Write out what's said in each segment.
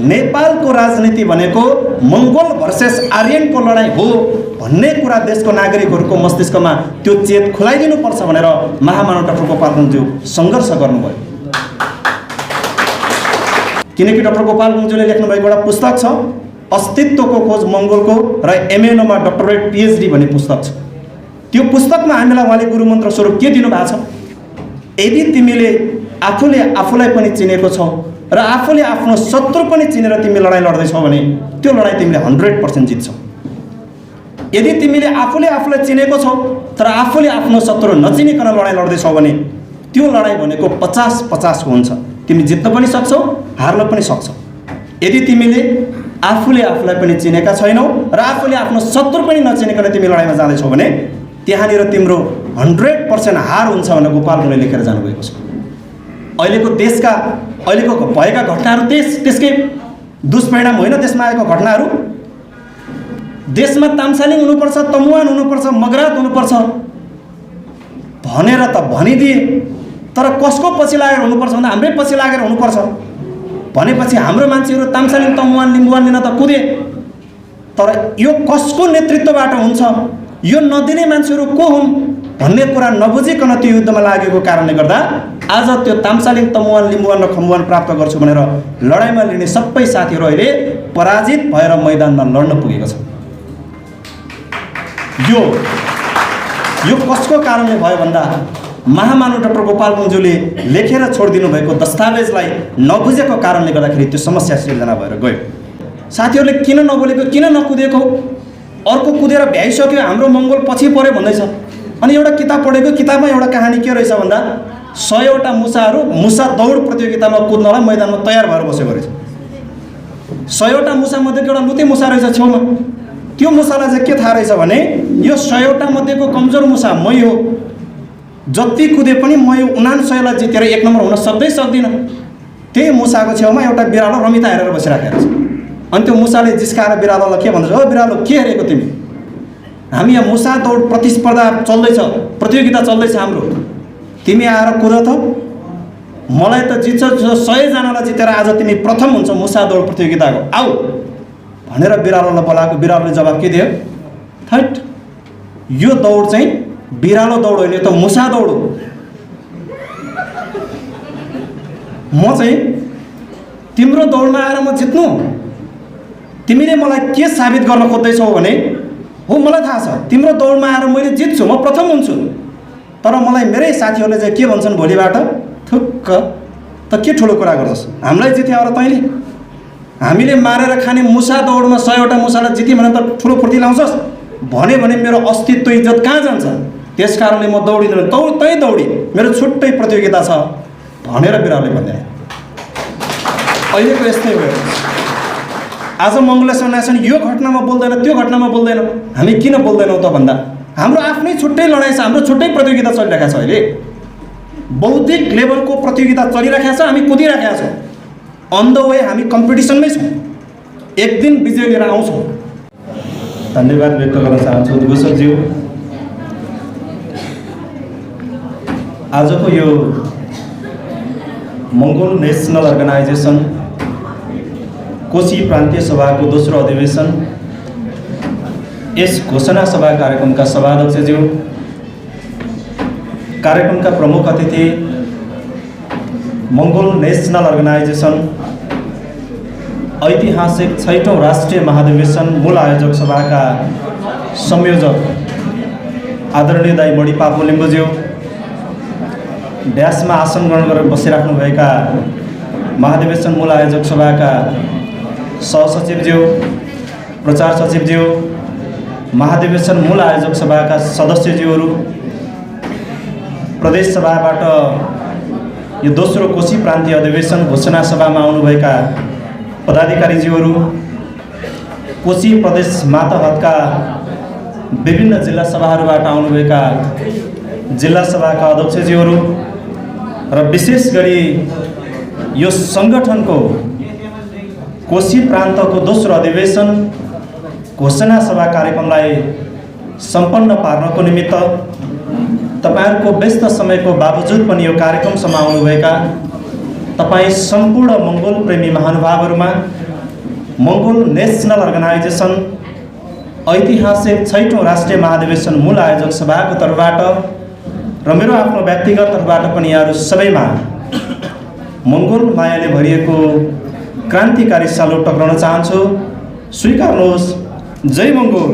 नेपालको राजनीति भनेको मङ्गोल भर्सेस आर्यनको लडाईँ हो भन्ने कुरा देशको नागरिकहरूको मस्तिष्कमा त्यो चेत खुलाइदिनुपर्छ भनेर महामानव डाक्टर गोपाल गुरुङज्यू सङ्घर्ष गर्नुभयो। किनकि डाक्टर गोपाल गुरुङज्यूले लेख्नुभएको एउटा पुस्तक छ अस्तित्वको खोज मङ्गोलको र एमएनओमा डक्टरेट पिएचडी भन्ने पुस्तक छ। त्यो पुस्तकमा हामीलाई उहाँले गुरुमन्त्र स्वरूप के दिनुभएको छ, यदि तिमीले आफूले आफूलाई पनि चिनेको छौ र आफूले आफ्नो शत्रु पनि चिनेर तिमी लडाईँ लड्दैछौ भने त्यो लडाईँ तिमीले 100% जित्छौ। यदि तिमीले आफूले आफूलाई चिनेको छौ तर आफूले आफ्नो शत्रु नचिनिकन लडाईँ लड्दैछौ भने त्यो लडाईँ भनेको 50-50 हुन्छ। तिमी जित्न पनि सक्छौ, हार्न पनि सक्छौ। यदि तिमीले आफूले आफूलाई पनि चिनेका छैनौ र आफूले आफ्नो शत्रु पनि नचिनिकन तिमी लडाईँमा जाँदैछौ भने त्यहाँनिर तिम्रो 100% हार हुन्छ भनेर गोपाल गुरुङले लेखेर जानुभएको छ। अहिलेको देशका अहिलेको भएका घटनाहरू त्यसकै दुष्परिणाम होइन। देशमा आएको घटनाहरू, देशमा तामसालिङ हुनुपर्छ, तमुवान हुनुपर्छ, मगरात हुनुपर्छ भनेर त भनिदिए, तर कसको पछि लागेर हुनुपर्छ भन्दा हाम्रै पछि लागेर हुनुपर्छ भनेपछि हाम्रो मान्छेहरू तामसालिङ तमुवान लिम्बुवान लिन त कुदे। तर यो कसको नेतृत्वबाट हुन्छ, यो नदिने मान्छेहरू को हुन् भन्ने कुरा नबुझिकन त्यो युद्धमा लागेको कारणले गर्दा आज त्यो तामसालिङ तमुवान लिम्बुवान र खम्बुवान प्राप्त गर्छु भनेर लडाईँमा लिने सबै साथीहरू अहिले पराजित भएर मैदानमा लड्न पुगेको छ। यो कसको कारणले भयो भन्दा महामानव डाक्टर गोपाल गुरुङज्यूले लेखेर छोडिदिनु भएको दस्तावेजलाई नबुझेको कारणले गर्दाखेरि त्यो समस्या सिर्जना भएर गयो। साथीहरूले किन नबोलेको, किन नकुदेको, अर्को कुदेर भ्याइसक्यो, हाम्रो मङ्गोल पछि पर्यो भन्दैछ। अनि एउटा किताब पढेको, किताबमा एउटा कहानी के रहेछ भन्दा 100वटा मुसाहरू मुसा दौड प्रतियोगितामा कुद्नलाई मैदानमा तयार भएर बसेको रहेछ। 100वटा मुसा मध्येको एउटा लुते मुसा रहेछ छेउमा। त्यो मुसालाई चाहिँ के थाहा रहेछ भने यो 100वटा मध्येको कमजोर मुसा मै हो, जति कुदे पनि म यो 99लाई जितेर 1 नम्बर हुन सक्दिनँ। त्यही मुसाको छेउमा एउटा बिरालो रमिता हेरेर बसिराखेको छ। अनि त्यो मुसाले जिस्काएर बिरालोलाई के भन्छ, ओ बिरालो के हेरेको तिमी, हामी यहाँ मुसा दौड प्रतिस्पर्धा चल्दैछ, प्रतियोगिता चल्दैछ हाम्रो, तिमी आएर कुद त, मलाई त जित्छ 100जनालाई जितेर आज तिमी प्रथम हुन्छ मुसा दौड प्रतियोगिताको, आऊ भनेर बिरालोलाई बोलाएको। बिरालोले जवाब के दियो, थैट यो दौड चाहिँ बिरालो दौड होइन, यो त मुसा दौड हो। म चाहिँ तिम्रो दौडमा आएर म जित्नु, तिमीले मलाई के साबित गर्न खोज्दैछौ भने हो मलाई थाहा छ तिम्रो दौडमा आएर मैले जित्छु, म प्रथम हुन्छु। तर मलाई मेरै साथीहरूले चाहिँ के भन्छन् भोलिबाट, थुक्क त के ठुलो कुरा गर्छस्, हामीलाई जित्यो र तैँले, हामीले मारेर खाने मुसा दौडमा 100वटा मुसालाई जित्यो भने त ठुलो फुर्ती लाउँछस् भने मेरो अस्तित्व इज्जत कहाँ जान्छ। त्यस कारणले म दौडिँदैन, तै दौडी, मेरो छुट्टै प्रतियोगिता छ भनेर बिरालोले भन्दै। अहिलेको यस्तै भयो। आज मङ्गोलेश्वर नेसन यो घटनामा बोल्दैन, त्यो घटनामा बोल्दैन। हामी किन बोल्दैनौँ त भन्दा हाम्रो आफ्नै छुट्टै लडाइँ छ, हाम्रो छुट्टै प्रतियोगिता चलिरहेको छ। अहिले बौद्धिक लेभलको प्रतियोगिता चलिरहेको छ, हामी कुदिरहेका छौँ। अन द वे हामी कम्पिटिसनमै छौँ, एक दिन विजय लिएर आउँछौँ। धन्यवाद व्यक्त गर्न चाहन्छु दिवसज्यू। आजको यो मङ्गोल नेसनल अर्गनाइजेसन कोशी प्रान्तीय सभाको दोस्रो अधिवेशन, यस घोषणा सभा कार्यक्रमका सभाध्यक्षज्यू, कार्यक्रमका प्रमुख अतिथि, मङ्गोल नेसनल अर्गनाइजेसन ऐतिहासिक 6औं राष्ट्रिय महाधिवेशन मूल आयोजक सभाका संयोजक आदरणीय दाई मणि पापु लिम्बुज्यू, ड्यासमा आसन ग्रहण गरेर बसिराख्नुभएका महाधिवेशन मूल आयोजक सभाका सहसचिवज्यू, प्रचार सचिवज्यू, महाधिवेशन मूल आयोजक सभाका सदस्यज्यूहरू, प्रदेश सभाबाट यो दोस्रो कोशी प्रान्तीय अधिवेशन घोषणा सभामा आउनुभएका पदाधिकारीज्यूहरू, कोशी प्रदेश मातहतका विभिन्न जिल्ला सभाहरूबाट आउनुभएका जिल्ला सभाका अध्यक्षज्यूहरू र विशेष गरी यो सङ्गठनको कोशी प्रान्तको दोस्रो अधिवेशन घोषणा सभा कार्यक्रमलाई सम्पन्न पार्नको निमित्त तपाईहरुको व्यस्त समयको बावजुद पनि यो कार्यक्रमसम्म आउनुभएका तपाई सम्पूर्ण मङ्गोल प्रेमी महानुभावहरुमा मङ्गोल नेसनल अर्गनाइजेसन ऐतिहासिक 6औं राष्ट्रिय महाधिवेशन मूल आयोजक सभाको तर्फबाट र मेरो आफ्नो व्यक्तिगत तर्फबाट पनि यहाँहरू सबैमा मङ्गोल मायाले भरिएको क्रान्तिकारी सल्युट टक्राउन चाहन्छु। स्वीकार्नुहोस्। जय मङ्गोल।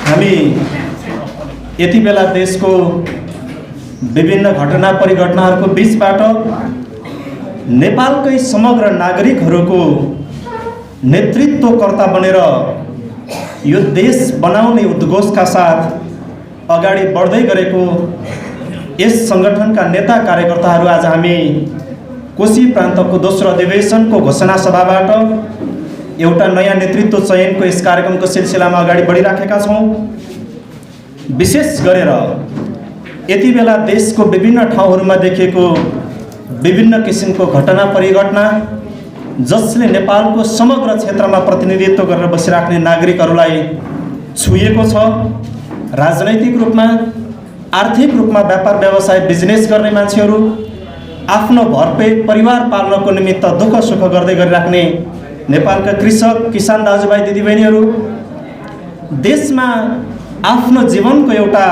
हामी यति बेला देशको विभिन्न घटना परिघटनाहरूको बीचबाट नेपालकै समग्र नागरिकहरूको नेतृत्वकर्ता बनेर यो देश बनाउने उद्घोषका साथ अगाडि बढ्दै गरेको यस सङ्गठनका नेता कार्यकर्ताहरू आज हामी कोशी प्रान्तको दोस्रो अधिवेशनको घोषणा सभाबाट एउटा नयाँ नेतृत्व चयनको यस कार्यक्रमको सिलसिलामा अगाडि बढिराखेका छौँ। विशेष गरेर यति बेला देशको विभिन्न ठाउँहरूमा देखिएको विभिन्न किसिमको घटना परिघटना जसले नेपालको समग्र क्षेत्रमा प्रतिनिधित्व गरेर बसिराख्ने नागरिकहरूलाई छुएको छ। राजनैतिक रूपमा, आर्थिक रूपमा, व्यापार व्यवसाय बिजनेस गर्ने मान्छेहरू, आफ्नो भरपेट परिवार पाल्नको निमित्त दुःख सुख गर्दै गरिराख्ने नेपालका कृषक किसान दाजुभाइ दिदीबहिनीहरू, देशमा आफ्नो जीवनको एउटा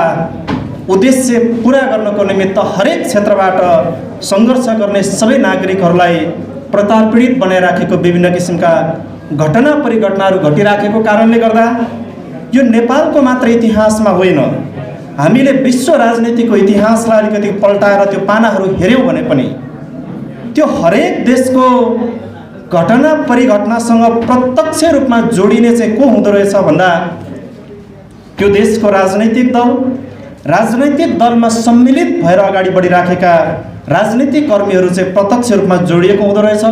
उद्देश्य पुरा गर्नको निमित्त हरेक क्षेत्रबाट सङ्घर्ष गर्ने सबै नागरिकहरूलाई प्रतापीडित बनाइराखेको विभिन्न किसिमका घटना परिघटनाहरू घटिराखेको कारणले गर्दा यो नेपालको मात्र इतिहासमा होइन, हामीले विश्व राजनीतिको इतिहासलाई अलिकति पल्टाएर त्यो पानाहरू हेऱ्यौँ भने पनि त्यो हरेक देशको घटना परिघटनासँग प्रत्यक्ष रूपमा जोडिने चाहिँ को हुँदो रहेछ भन्दा त्यो देशको राजनैतिक दलमा सम्मिलित भएर अगाडि बढिराखेका राजनीतिक कर्मीहरू चाहिँ प्रत्यक्ष रूपमा जोडिएको हुँदो रहेछ।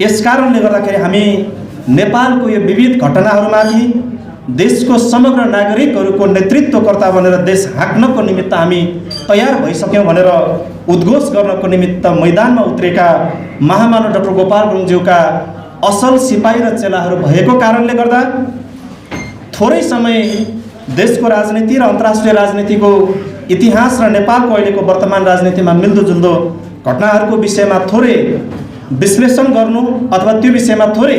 यस कारणले गर्दाखेरि हामी नेपालको यो विविध घटनाहरूमाथि देशको समग्र नागरिकहरूको नेतृत्वकर्ता बनेर देश हाँक्नको निमित्त हामी तयार भइसक्यौँ भनेर उद्घोष गर्नको निमित्त मैदानमा उत्रेका महामानव डाक्टर गोपाल गुरुङज्यूका असल सिपाही र चेलाहरू भएको कारणले गर्दा थोरै समय देशको राजनीति र अन्तर्राष्ट्रिय राजनीतिको इतिहास र नेपालको अहिलेको वर्तमान राजनीतिमा मिल्दोजुल्दो घटनाहरूको विषयमा थोरै विश्लेषण गर्नु अथवा त्यो विषयमा थोरै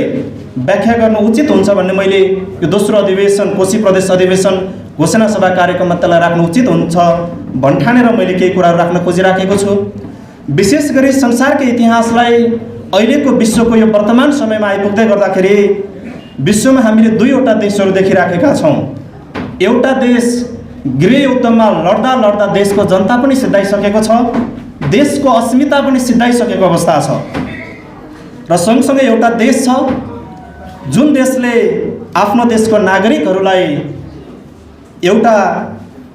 व्याख्या गर्नु उचित हुन्छ भन्ने मैले यो दोस्रो अधिवेशन कोशी प्रदेश अधिवेशन घोषणा सभा कार्यक्रममा त्यसलाई राख्नु उचित हुन्छ भन्ठानेर मैले केही कुराहरू राख्न खोजिराखेको छु। विशेष गरी संसारकै इतिहासलाई अहिलेको विश्वको यो वर्तमान समयमा आइपुग्दै गर्दाखेरि विश्वमा हामीले दुईवटा देशहरू देखिराखेका छौँ। एउटा देश गृह युद्धमा लड्दा लड्दा देशको जनता पनि सिद्धाइसकेको छ, देशको अस्मिता पनि सिद्धाइसकेको अवस्था छ र सँगसँगै एउटा देश छ जुन देशले आफ्नो देशको नागरिकहरूलाई एउटा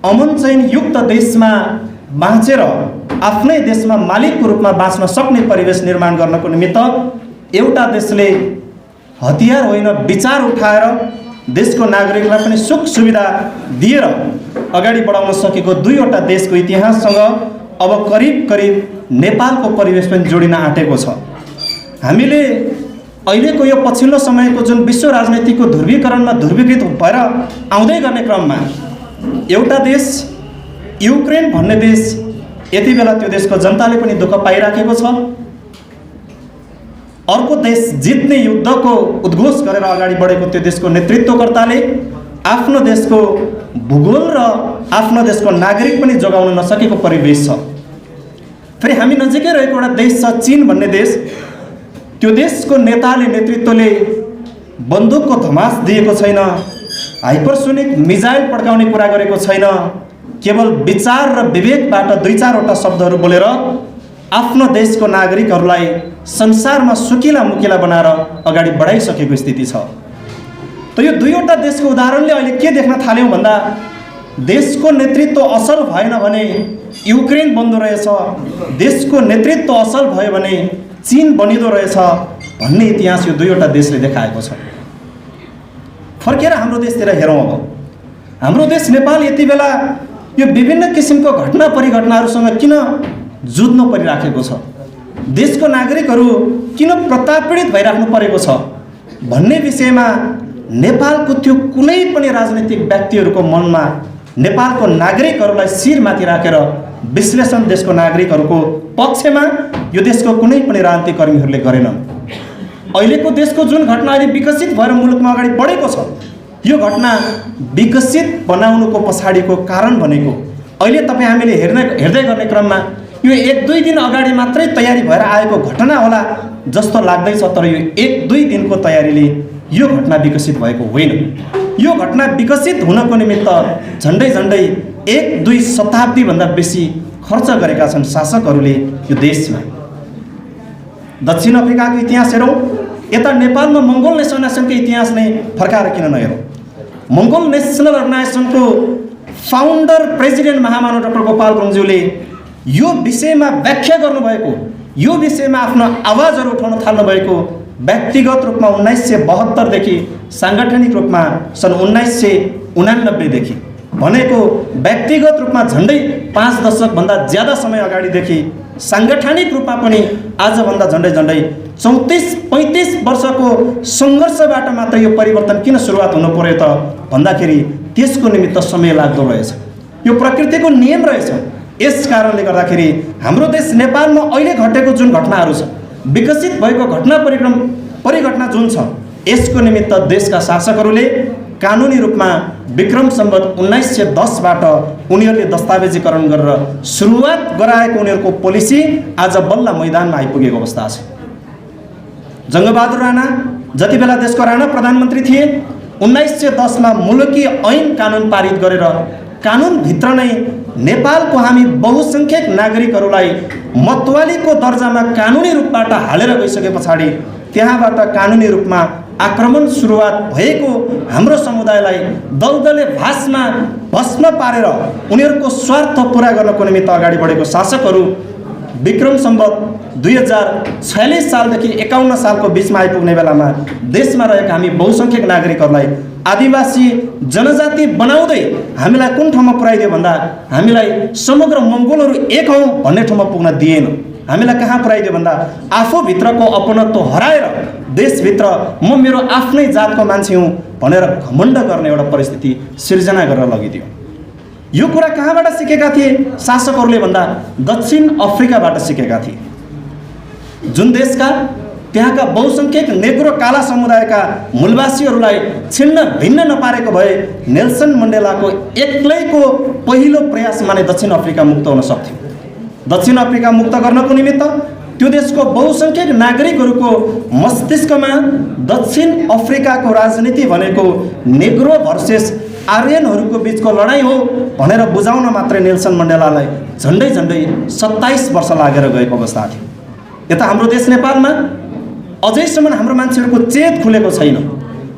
अमनचैन युक्त देशमा बाँचेर आफ्नै देशमा मालिकको रूपमा बाँच्न सक्ने परिवेश निर्माण गर्नको निमित्त एउटा देशले हतियार होइन विचार उठाएर देशको नागरिकलाई पनि सुख सुविधा दिएर अगाडि बढाउन सकेको दुईवटा देशको इतिहाससँग अब करिब नेपालको परिवेश पनि जोडिन आँटेको छ। हामीले अहिलेको यो पछिल्लो समयको जुन विश्व राजनीतिको ध्रुवीकरणमा ध्रुवीकृत भएर आउँदै गर्ने क्रममा एउटा देश युक्रेन भन्ने देश यति बेला त्यो देशको जनताले पनि दुःख पाइराखेको छ। अर्को देश जित्ने युद्धको उद्घोष गरेर अगाडि बढेको त्यो देशको नेतृत्वकर्ताले आफ्नो देशको भूगोल र आफ्नो देशको नागरिक पनि जोगाउन नसकेको परिवेश छ। फेरि हामी नजिकै रहेको एउटा देश छ चीन भन्ने देश, त्यो देशको नेतृत्वले बन्दुकको धमास दिएको छैन, हाइपरसोनिक मिजाइल पड्काउने कुरा गरेको छैन, केवल विचार र विवेकबाट दुई चारवटा शब्दहरू बोलेर आफ्नो देशको नागरिकहरूलाई संसारमा सुकिला मुकिला बनाएर अगाडि बढाइसकेको स्थिति छ। त यो दुईवटा देशको उदाहरणले अहिले के देख्न थाल्यौँ भन्दा देशको नेतृत्व असल भएन भने युक्रेन बन्दो रहेछ, देशको नेतृत्व असल भयो भने चीन बनिँदो रहेछ भन्ने इतिहास यो दुईवटा देशले देखाएको छ। फर्केर हाम्रो देशतिर हेरौँ। अब हाम्रो देश नेपाल यति बेला यो विभिन्न किसिमको घटना परिघटनाहरूसँग किन जुझ्नु परिराखेको छ, देशको नागरिकहरू किन प्रतापीडित भइराख्नु परेको छ भन्ने विषयमा नेपालको त्यो कुनै पनि राजनीतिक व्यक्तिहरूको मनमा नेपालको नागरिकहरूलाई शिरमाथि राखेर विश्लेषण देशको नागरिकहरूको पक्षमा यो देशको कुनै पनि राजनीतिक कर्मीहरूले गरेनन्। अहिलेको देशको जुन घटना अहिले विकसित भएर मुलुकमा अगाडि बढेको छ, यो घटना विकसित बनाउनुको पछाडिको कारण भनेको अहिले तपाईँ हामीले हेर्दै गर्ने क्रममा यो 1-2 दिन अगाडि मात्रै तयारी भएर आएको घटना होला जस्तो लाग्दैछ। तर यो 1-2 दिनको तयारीले यो घटना विकसित भएको होइन। यो घटना विकसित हुनको निमित्त झन्डै 1-2 शताब्दीभन्दा बेसी खर्च गरेका छन् शासकहरूले यो देशमा। दक्षिण अफ्रिकाको इतिहास हेरौँ, यता नेपालमा मङ्गोल नेसनल अर्गनाइजेसनको इतिहास नै फर्काएर किन नहेरौँ। मङ्गोल नेसनल अर्गनाइजेसनको फाउन्डर प्रेसिडेन्ट महामानव डाक्टर गोपाल गुरुङज्यूले यो विषयमा व्याख्या गर्नुभएको, यो विषयमा आफ्नो आवाजहरू उठाउन थाल्नुभएको व्यक्तिगत रूपमा 1972 देखि साङ्गठनिक रूपमा सन् 1989 देखि भनेको व्यक्तिगत रूपमा झन्डै 5 दशकभन्दा ज्यादा समय अगाडिदेखि साङ्गठनिक रूपमा पनि आजभन्दा झन्डै 34-35 वर्षको सङ्घर्षबाट मात्र यो परिवर्तन किन सुरुवात हुनु पर्यो त भन्दाखेरि त्यसको निमित्त समय लाग्दो रहेछ। यो प्रकृतिको नियम रहेछ। यस कारणले गर्दाखेरि हाम्रो देश नेपालमा अहिले घटेको जुन घटनाहरू छ, विकसित भएको परिघटना जुन छ, यसको निमित्त देशका शासकहरूले कानुनी रूपमा विक्रम सम्वत 1910बाट उनीहरूले दस्तावेजीकरण गरेर सुरुवात गराएको उनीहरूको पोलिसी आज बल्ल मैदानमा आइपुगेको अवस्था छ। जङ्गबहादुर राणा जति बेला देशको राणा प्रधानमन्त्री थिए, 1910मा मुलुकी ऐन कानुन पारित गरेर कानुनभित्र नै नेपालको हामी बहुसङ्ख्यक नागरिकहरूलाई मतवालीको दर्जामा कानुनी रूपबाट हालेर गइसके पछाडि त्यहाँबाट कानुनी रूपमा आक्रमण सुरुवात भएको हाम्रो समुदायलाई दलदले भासमा भस्म पारेर उनीहरूको स्वार्थ पुरा गर्नको निमित्त अगाडि बढेको शासकहरू विक्रम सम्वत 2046 सालदेखि 51 सालको बिचमा आइपुग्ने बेलामा देशमा रहेका हामी बहुसङ्ख्यक नागरिकहरूलाई आदिवासी जनजाति बनाउँदै हामीलाई कुन ठाउँमा पुर्याइदियो भन्दा हामीलाई समग्र मङ्गोलहरू एक हौँ भन्ने ठाउँमा पुग्न दिएन। हामीलाई कहाँ पुर्याइदियो भन्दा आफूभित्रको अपनत्व हराएर देशभित्र म मेरो आफ्नै जातको मान्छे हुँ भनेर घमण्ड गर्ने एउटा परिस्थिति सिर्जना गरेर लगिदियो। यो कुरा कहाँबाट सिकेका थिए शासकहरूले भन्दा दक्षिण अफ्रिकाबाट सिकेका थिए। जुन देशका त्यहाँका बहुसङ्ख्यक नेग्रो काला समुदायका मूलवासीहरूलाई छिन्न भिन्न नपारेको भए नेल्सन मण्डेलाको एक्लैको पहिलो प्रयासमा नै दक्षिण अफ्रिका मुक्त हुन सक्थ्यो। दक्षिण अफ्रिका मुक्त गर्नको निमित्त त्यो देशको बहुसङ्ख्यक नागरिकहरूको मस्तिष्कमा दक्षिण अफ्रिकाको राजनीति भनेको नेग्रो भर्सेस आर्यनहरूको बिचको लडाइँ हो भनेर बुझाउन मात्रै नेल्सन मण्डेलालाई झन्डै 27 वर्ष लागेर गएको अवस्था थियो। यता हाम्रो देश नेपालमा अझैसम्म हाम्रो मान्छेहरूको चेत खुलेको छैन।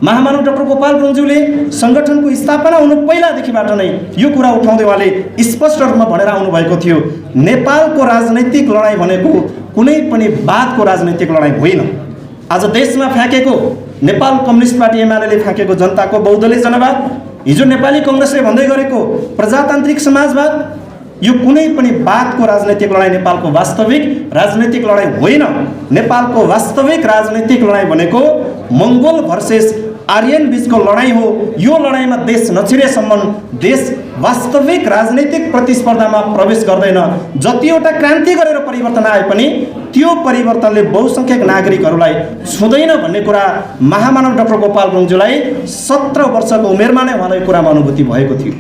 महामानव डाक्टर गोपाल गुरुङज्यूले सङ्गठनको स्थापना हुनु पहिलादेखिबाट नै यो कुरा उठाउँदै उहाँले स्पष्ट रूपमा भनेर आउनुभएको थियो, नेपालको राजनैतिक लडाइँ भनेको कुनै पनि वादको राजनैतिक लडाइँ होइन। आज देशमा फ्याँकेको नेपाल कम्युनिस्ट पार्टी एमाले फ्याँकेको जनताको बहुदलीय जनवाद, हिजो नेपाली कङ्ग्रेसले भन्दै गरेको प्रजातान्त्रिक समाजवाद, यो कुनै पनि वादको राजनैतिक लडाइँ नेपालको वास्तविक राजनैतिक लडाइँ होइन। नेपालको वास्तविक राजनैतिक लडाइँ भनेको मङ्गोल भर्सेस आर्यन बीचको लडाइँ हो। यो लडाइँमा देश नछिरेसम्म देश वास्तविक राजनैतिक प्रतिस्पर्धामा प्रवेश गर्दैन। जतिवटा क्रान्ति गरेर परिवर्तन आए पनि त्यो परिवर्तनले बहुसङ्ख्यक नागरिकहरूलाई छुँदैन भन्ने कुरा महामानव डाक्टर गोपाल गुरुङज्यूलाई 17 वर्षको उमेरमा नै उहाँलाई कुरामा अनुभूति भएको थियो।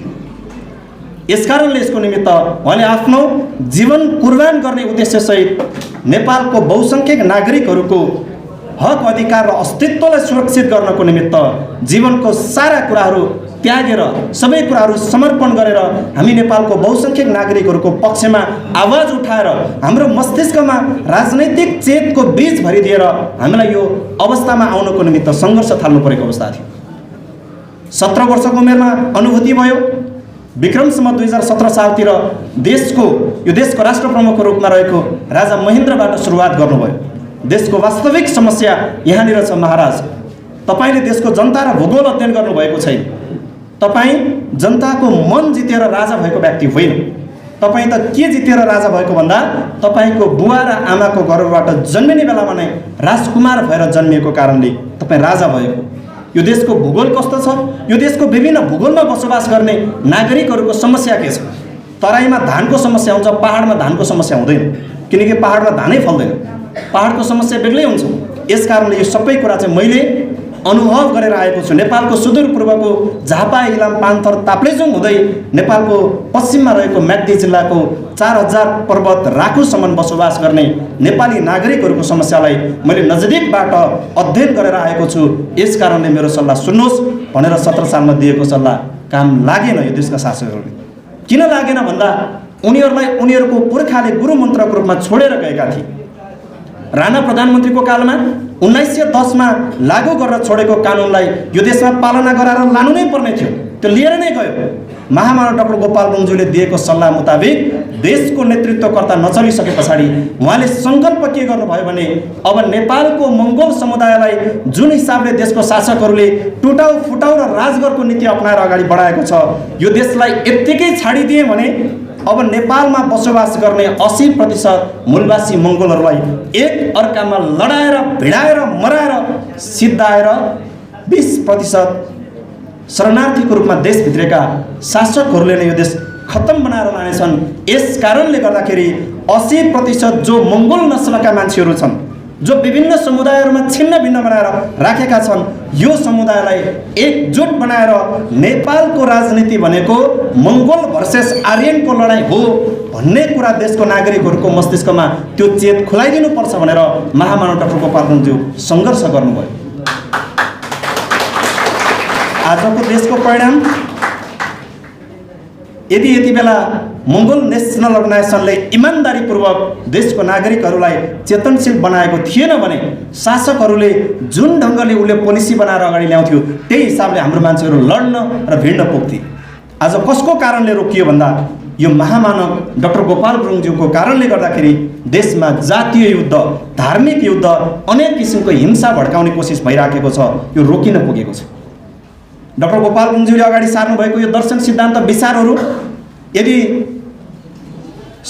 यसकारणले यसको निमित्त उहाँले आफ्नो जीवन कुर्बान गर्ने उद्देश्यसहित नेपालको बहुसङ्ख्यक नागरिकहरूको हक अधिकार र अस्तित्वलाई सुरक्षित गर्नको निमित्त जीवनको सारा कुराहरू त्यागेर सबै कुराहरू समर्पण गरेर हामी नेपालको बहुसङ्ख्यक नागरिकहरूको पक्षमा आवाज उठाएर हाम्रो मस्तिष्कमा राजनैतिक चेतको बीज भरिदिएर हामीलाई यो अवस्थामा आउनको निमित्त सङ्घर्ष थाल्नु परेको अवस्था थियो। 17 वर्षको उमेरमा अनुभूति भयो। विक्रम सम्वत 2017 सालतिर यो देशको राष्ट्र प्रमुखको रूपमा रहेको राजा महेन्द्रबाट सुरुवात गर्नुभयो। देशको वास्तविक समस्या यहाँनिर छ महाराज। तपाईँले देशको जनता र भूगोल अध्ययन गर्नुभएको छैन। तपाईँ जनताको मन जितेर राजा भएको व्यक्ति होइन। तपाईँ त के जितेर राजा भएको भन्दा तपाईँको बुवा र आमाको गर्भबाट जन्मिने बेलामा नै राजकुमार भएर जन्मिएको कारणले तपाईँ राजा भएको। यो देशको भूगोल कस्तो छ, यो देशको विभिन्न भूगोलमा बसोबास गर्ने नागरिकहरूको समस्या के छ, तराईमा धानको समस्या हुन्छ, पहाडमा धानको समस्या हुँदैन, किनकि पहाडमा धानै फल्दैन, पहाडको समस्या बेग्लै हुन्छ। यस कारणले यो सबै कुरा चाहिँ मैले अनुभव गरेर आएको छु। नेपालको सुदूरपूर्वको झापा, इलाम, पान्थर, ताप्लेजुङ हुँदै नेपालको पश्चिममा रहेको म्याग्दी जिल्लाको 4000 पर्वत राखुसम्म बसोबास गर्ने नेपाली नागरिकहरूको समस्यालाई मैले नजिकबाट अध्ययन गरेर आएको छु। यस कारणले मेरो सल्लाह सुन्नुहोस् भनेर 17 सालमा दिएको सल्लाह काम लागेन यो देशका शासकहरूले। किन लागेन भन्दा उनीहरूलाई उनीहरूको पुर्खाले गुरु मन्त्रको रूपमा छोडेर गएका थिए। राणा प्रधानमन्त्रीको कालमा 1910 मा लागू गरेर छोडेको कानुनलाई यो देशमा पालना गराएर लानु नै पर्ने थियो, त्यो लिएर नै गयो। महामानव डाक्टर गोपाल गुरुङज्यूले दिएको सल्लाह मुताबिक देशको नेतृत्वकर्ता नचलिसके पछाडि उहाँले सङ्कल्प के गर्नुभयो भने अब नेपालको मङ्गोल समुदायलाई जुन हिसाबले देशको शासकहरूले टुटाउ फुटाउ र राजगरको नीति अपनाएर अगाडि बढाएको छ, यो देशलाई यत्तिकै छाडिदिए भने अब नेपालमा बसोबास गर्ने 80% मूलवासी मङ्गोलहरूलाई एक अर्कामा लडाएर भिडाएर मराएर सिद्धाएर 20% शरणार्थीको रूपमा देशभित्रका शासकहरूले नै यो देश खत्तम बनाएर लानेछन्। यस कारणले गर्दाखेरि 80% जो मङ्गोल नस्लका मान्छेहरू छन्, जो विभिन्न समुदायहरूमा छिन्न भिन्न बनाएर राखेका छन्, यो समुदायलाई एकजुट बनाएर नेपालको राजनीति भनेको मङ्गोल भर्सेस आर्यनको लडाइँ हो भन्ने कुरा देशको नागरिकहरूको मस्तिष्कमा त्यो चेत खुलाइदिनुपर्छ भनेर महामानव डाक्टर गोपाल गुरुङज्यू सङ्घर्ष गर्नुभयो। आजको देशको परिणाम यदि यति बेला मङ्गोल नेसनल अर्गनाइजेसनले इमान्दारीपूर्वक देशको नागरिकहरूलाई चेतनशील बनाएको थिएन भने शासकहरूले जुन ढङ्गले उसले पोलिसी बनाएर अगाडि ल्याउँथ्यो त्यही हिसाबले हाम्रो मान्छेहरू लड्न र भिड्न पुग्थे। आज कसको कारणले रोकियो भन्दा यो महामानव डाक्टर गोपाल गुरुङज्यूको कारणले गर्दाखेरि देशमा जातीय युद्ध, धार्मिक युद्ध, अनेक किसिमको हिंसा भड्काउने कोसिस भइराखेको छ, यो रोकिन पुगेको छ। डाक्टर गोपाल गुरुङज्यूले अगाडि सार्नुभएको यो दर्शन सिद्धान्त विचारहरू यदि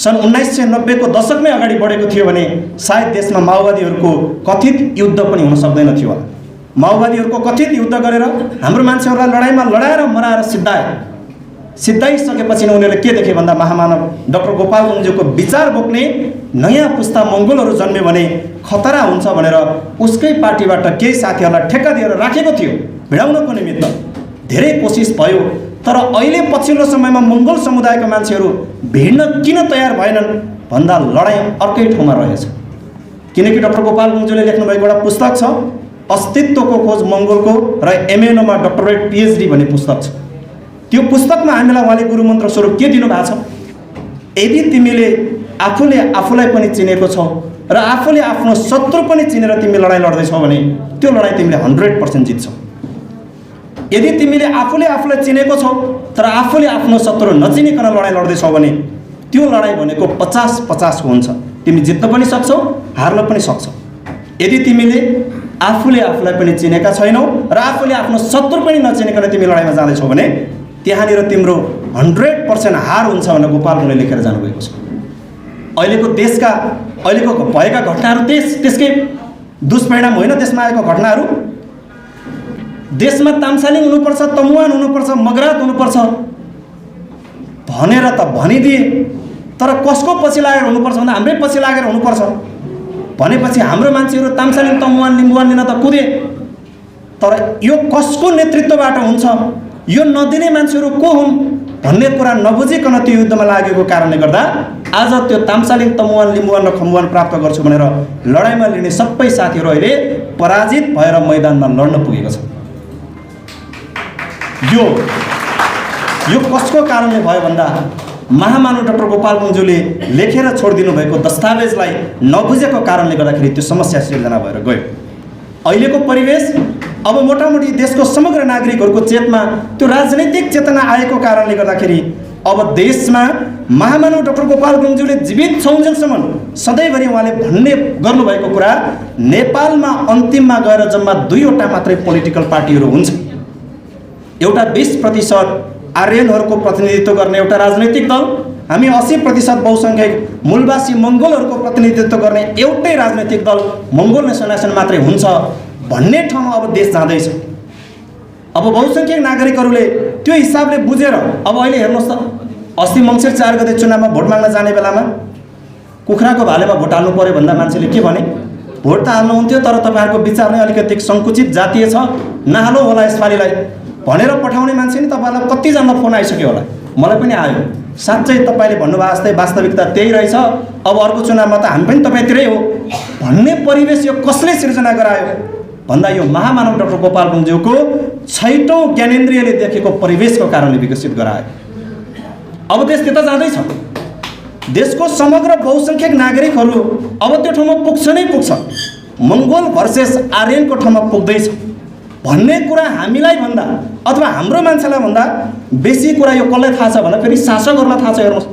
सन् 1990 को दशकमै अगाडि बढेको थियो भने सायद देशमा माओवादीहरूको कथित युद्ध पनि हुन सक्दैन थियो होला। माओवादीहरूको कथित युद्ध गरेर हाम्रो मान्छेहरूलाई लडाइँमा लडाएर मराएर सिद्धाइसकेपछि उनीहरूले के देखे भन्दा महामानव डाक्टर गोपाल गुरुङज्यूको विचार बोक्ने नयाँ पुस्ता मङ्गोलहरू जन्म्यो भने खतरा हुन्छ भनेर उसकै पार्टीबाट केही साथीहरूलाई ठेक्का दिएर राखेको थियो भिडाउनको निमित्त। धेरै कोसिस भयो, तर अहिले पछिल्लो समयमा मङ्गोल समुदायका मान्छेहरू भिड्न किन तयार भएनन् भन्दा लडाइँ अर्कै ठाउँमा रहेछ। किनकि डाक्टर गोपाल गुरुङज्यूले लेख्नुभएको एउटा पुस्तक छ, अस्तित्वको खोज मङ्गोलको र एमएनओमा डक्टरेट पिएचडी भन्ने पुस्तक छ। त्यो पुस्तकमा हामीलाई उहाँले गुरुमन्त्र स्वरूप के दिनुभएको छ, यदि तिमीले आफूले आफूलाई पनि चिनेको छौ र आफूले आफ्नो शत्रु पनि चिनेर तिमी लडाइँ लड्दैछौ भने त्यो लडाइँ तिमीले 100% जित्छौ। यदि तिमीले आफूले आफूलाई चिनेको छौ तर आफूले आफ्नो शत्रु नचिनिकन लडाइँ लड्दैछौ भने त्यो लडाइँ भनेको 50-50 हुन्छ, तिमी जित्न पनि सक्छौ हार्न पनि सक्छौ। यदि तिमीले आफूले आफूलाई पनि चिनेका छैनौ र आफूले आफ्नो शत्रु पनि नचिनिकन तिमी लडाइँमा जाँदैछौ भने त्यहाँनिर तिम्रो 100% हार हुन्छ भनेर गोपाल गुरुङले लेखेर जानुभएको छ। अहिलेको भएका घटनाहरू त्यसकै दुष्परिणाम होइन, त्यसमा आएको घटनाहरू देशमा तामसालिङ हुनुपर्छ, तमुवान हुनुपर्छ, मगरात हुनुपर्छ भनेर त भनिदिए, तर कसको पछि लागेर हुनुपर्छ भन्दा हाम्रै पछि लागेर हुनुपर्छ भनेपछि हाम्रो मान्छेहरू तामसालिङ तमुवान लिम्बुवान लिन त कुदे, तर यो कसको नेतृत्वबाट हुन्छ, यो नदिने मान्छेहरू को हुन् भन्ने कुरा नबुझिकन त्यो युद्धमा लागेको कारणले गर्दा आज त्यो तामसालिङ तमुवान लिम्बुवान र खम्बुवान प्राप्त गर्छु भनेर लडाइँमा लिने सबै साथीहरू अहिले पराजित भएर मैदानमा लड्न पुगेको छ। यो कसको कारणले भयो भन्दा महामानव डाक्टर गोपाल गुरुङज्यूले लेखेर छोडिदिनु भएको दस्तावेजलाई नबुझेको कारणले गर्दाखेरि त्यो समस्या सिर्जना भएर गयो। अहिलेको परिवेश अब मोटामोटी देशको समग्र नागरिकहरूको चेतमा त्यो राजनैतिक चेतना आएको कारणले गर्दाखेरि अब देशमा महामानव डाक्टर गोपाल गुरुङज्यूले जीवित छौन्जेलसम्म सधैँभरि उहाँले भन्ने गर्नुभएको कुरा नेपालमा अन्तिममा गएर जम्मा 2वटा मात्रै पोलिटिकल पार्टीहरू हुन्छ। एउटा 20% आर्यनहरूको प्रतिनिधित्व गर्ने एउटा राजनैतिक दल, हामी 80% बहुसङ्ख्यक मूलवासी मङ्गोलहरूको प्रतिनिधित्व गर्ने एउटै राजनैतिक दल मङ्गोल नेसनल मात्रै हुन्छ भन्ने ठाउँमा अब देश जाँदैछ। अब बहुसङ्ख्यक नागरिकहरूले त्यो हिसाबले बुझेर अब अहिले हेर्नुहोस् त अस्ति मङ्सिर 4 गते चुनावमा भोट माग्न जाने बेलामा कुखुराको भालेमा भोट हाल्नु पर्यो भन्दा मान्छेले के भने, भोट त हाल्नुहुन्थ्यो तर तपाईँहरूको विचार नै अलिकति सङ्कुचित जातीय छ, नहालो होला यसपालिलाई भनेर पठाउने मान्छे नि तपाईँलाई कतिजना फोन आइसक्यो होला। मलाई पनि आयो, साँच्चै तपाईँले भन्नुभएको जस्तै वास्तविकता त्यही रहेछ, अब अर्को चुनावमा त हामी पनि तपाईँतिरै हो भन्ने परिवेश यो कसले सिर्जना गरायो भन्दा यो महामानव डाक्टर गोपाल गुरुङज्यूको 6औं ज्ञानेन्द्रियले देखेको परिवेशको कारणले विकसित गरायो। अब देश त्यता जाँदैछ, देशको समग्र बहुसङ्ख्यक नागरिकहरू अब त्यो ठाउँमा पुग्छ नै पुग्छ, मङ्गोल भर्सेस आर्यनको ठाउँमा पुग्दैछ भन्ने कुरा हामीलाई भन्दा अथवा हाम्रो मान्छेलाई भन्दा बेसी कुरा यो कसलाई थाहा छ भन्दा फेरि शासकहरूलाई थाहा छ। हेर्नुहोस्,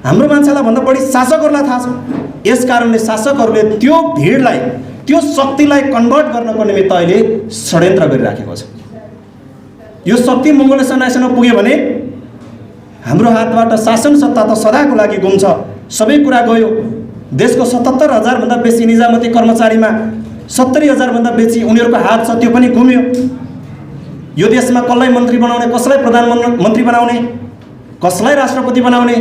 हाम्रो मान्छेलाई भन्दा बढी शासकहरूलाई थाहा छ। यस कारणले शासकहरूले त्यो भिडलाई, त्यो शक्तिलाई कन्भर्ट गर्नको निमित्त अहिले षड्यन्त्र गरिराखेको छ। यो शक्ति मङ्गोलियन नेसनमा पुग्यो भने हाम्रो हातबाट शासन सत्ता त सदाको लागि गुम्छ, सबै कुरा गयो। देशको 77,000 भन्दा बेसी निजामती कर्मचारीमा 70,000 भन्दा बेसी उनीहरूको हात छ, त्यो पनि गुम्यो। यो देशमा कसलाई मन्त्री बनाउने, कसलाई प्रधानमन्त्री बनाउने, कसलाई राष्ट्रपति बनाउने,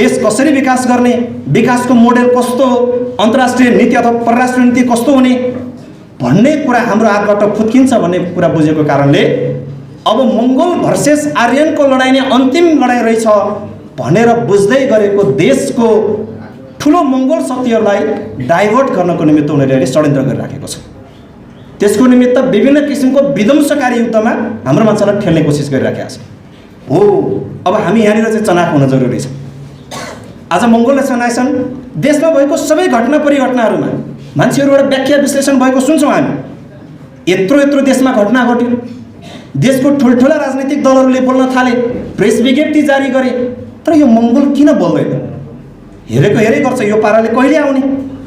देश कसरी विकास गर्ने, विकासको मोडेल कस्तो हो, अन्तर्राष्ट्रिय नीति अथवा परराष्ट्र नीति कस्तो हुने भन्ने कुरा हाम्रो हातबाट फुत्किन्छ भन्ने कुरा बुझेको कारणले अब मङ्गोल भर्सेस आर्यनको लडाइँ नै अन्तिम लडाइँ रहेछ भनेर बुझ्दै गरेको देशको ठुलो मङ्गोल शक्तिहरूलाई डाइभर्ट गर्नको निमित्त उनीहरूले अहिले षड्यन्त्र गरिराखेको छ। त्यसको निमित्त विभिन्न किसिमको विध्वंसकारी युद्धमा हाम्रो मान्छेलाई ठेल्ने कोसिस गरिराखेको छ। हो, अब हामी यहाँनिर चाहिँ चनाख हुन जरुरी छ। आज मङ्गोल नेसन देशमा भएको सबै घटना परिघटनाहरूमा मान्छेहरूबाट व्याख्या विश्लेषण भएको सुन्छौँ हामी। यत्रो देशमा घटना घट्यो, देशको ठुल्ठुला राजनीतिक दलहरूले बोल्न थाले, प्रेस विज्ञप्ति जारी गरे, तर यो मङ्गोल किन बोल्दैन? हेरेको हेरै गर्छ, यो पाराले कहिले आउने?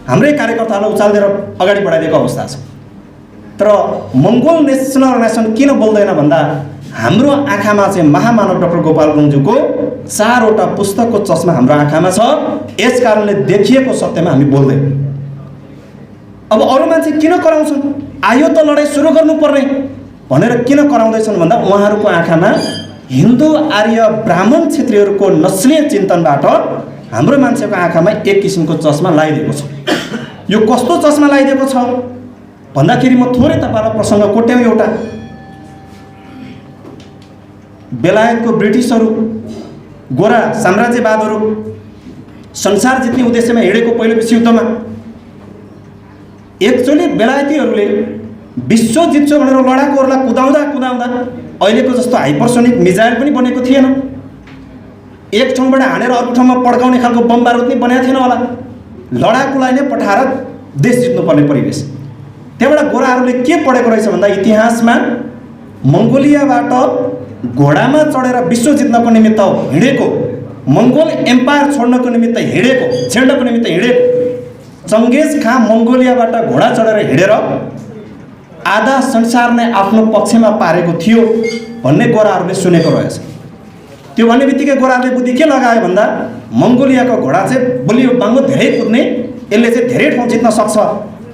हाम्रै कार्यकर्ताहरूलाई उचालेर अगाडि बढाइदिएको अवस्था छ। तर मङ्गोल नेसन किन बोल्दैन भन्दा हाम्रो आँखामा चाहिँ महामानव डाक्टर गोपाल गुरुङज्यूको 4वटा पुस्तकको चस्मा हाम्रो आँखामा छ। यस कारणले देखिएको सत्यमा हामी बोल्दैनौँ। अब अरू मान्छे किन कराउँछन्, आयो त लडाइँ सुरु गर्नुपर्ने भनेर किन कराउँदैछन् भन्दा उहाँहरूको आँखामा हिन्दू आर्य ब्राह्मण क्षेत्रीहरूको नस्लीय चिन्तनबाट हाम्रो मान्छेको आँखामा एक किसिमको चस्मा लगाइदिएको छ। यो कस्तो चस्मा लगाइदिएको छ भन्दाखेरि म थोरै तपाईँलाई प्रसङ्ग कोट्याउँ। एउटा बेलायतको ब्रिटिसहरू, गोरा साम्राज्यवादहरू संसार जित्ने उद्देश्यमा हिँडेको पहिलो विश्वयुद्धमा एक्चुअली बेलायतीहरूले विश्व जित्छ भनेर लडाकुहरूलाई कुदाउँदा अहिलेको जस्तो हाइपरसोनिक मिजाइल पनि बनेको थिएन, एक ठाउँबाट हानेर अर्को ठाउँमा पड्काउने खालको बम बारुद पनि बनेको थिएन होला। लडाकुलाई नै पठाएर देश जित्नुपर्ने परिवेश। त्यहाँबाट गोराहरूले के पढेको रहेछ भन्दा इतिहासमा मङ्गोलियाबाट घोडामा चढेर विश्व जित्नको निमित्त हिँडेको, मङ्गोल एम्पायर छोड्नको निमित्त हिँडेको, छेड्नको निमित्त हिँडेको चङ्गेज खाँ मङ्गोलियाबाट घोडा चढेर हिँडेर आधा संसार नै आफ्नो पक्षमा पारेको थियो भन्ने गोराहरूले सुनेको रहेछ। त्यो भन्ने बित्तिकै गोराहरूले बुद्धि के लगायो भन्दा मङ्गोलियाको घोडा चाहिँ बलियो बाङ्गो धेरै कुद्ने, यसले चाहिँ धेरै ठाउँ जित्न सक्छ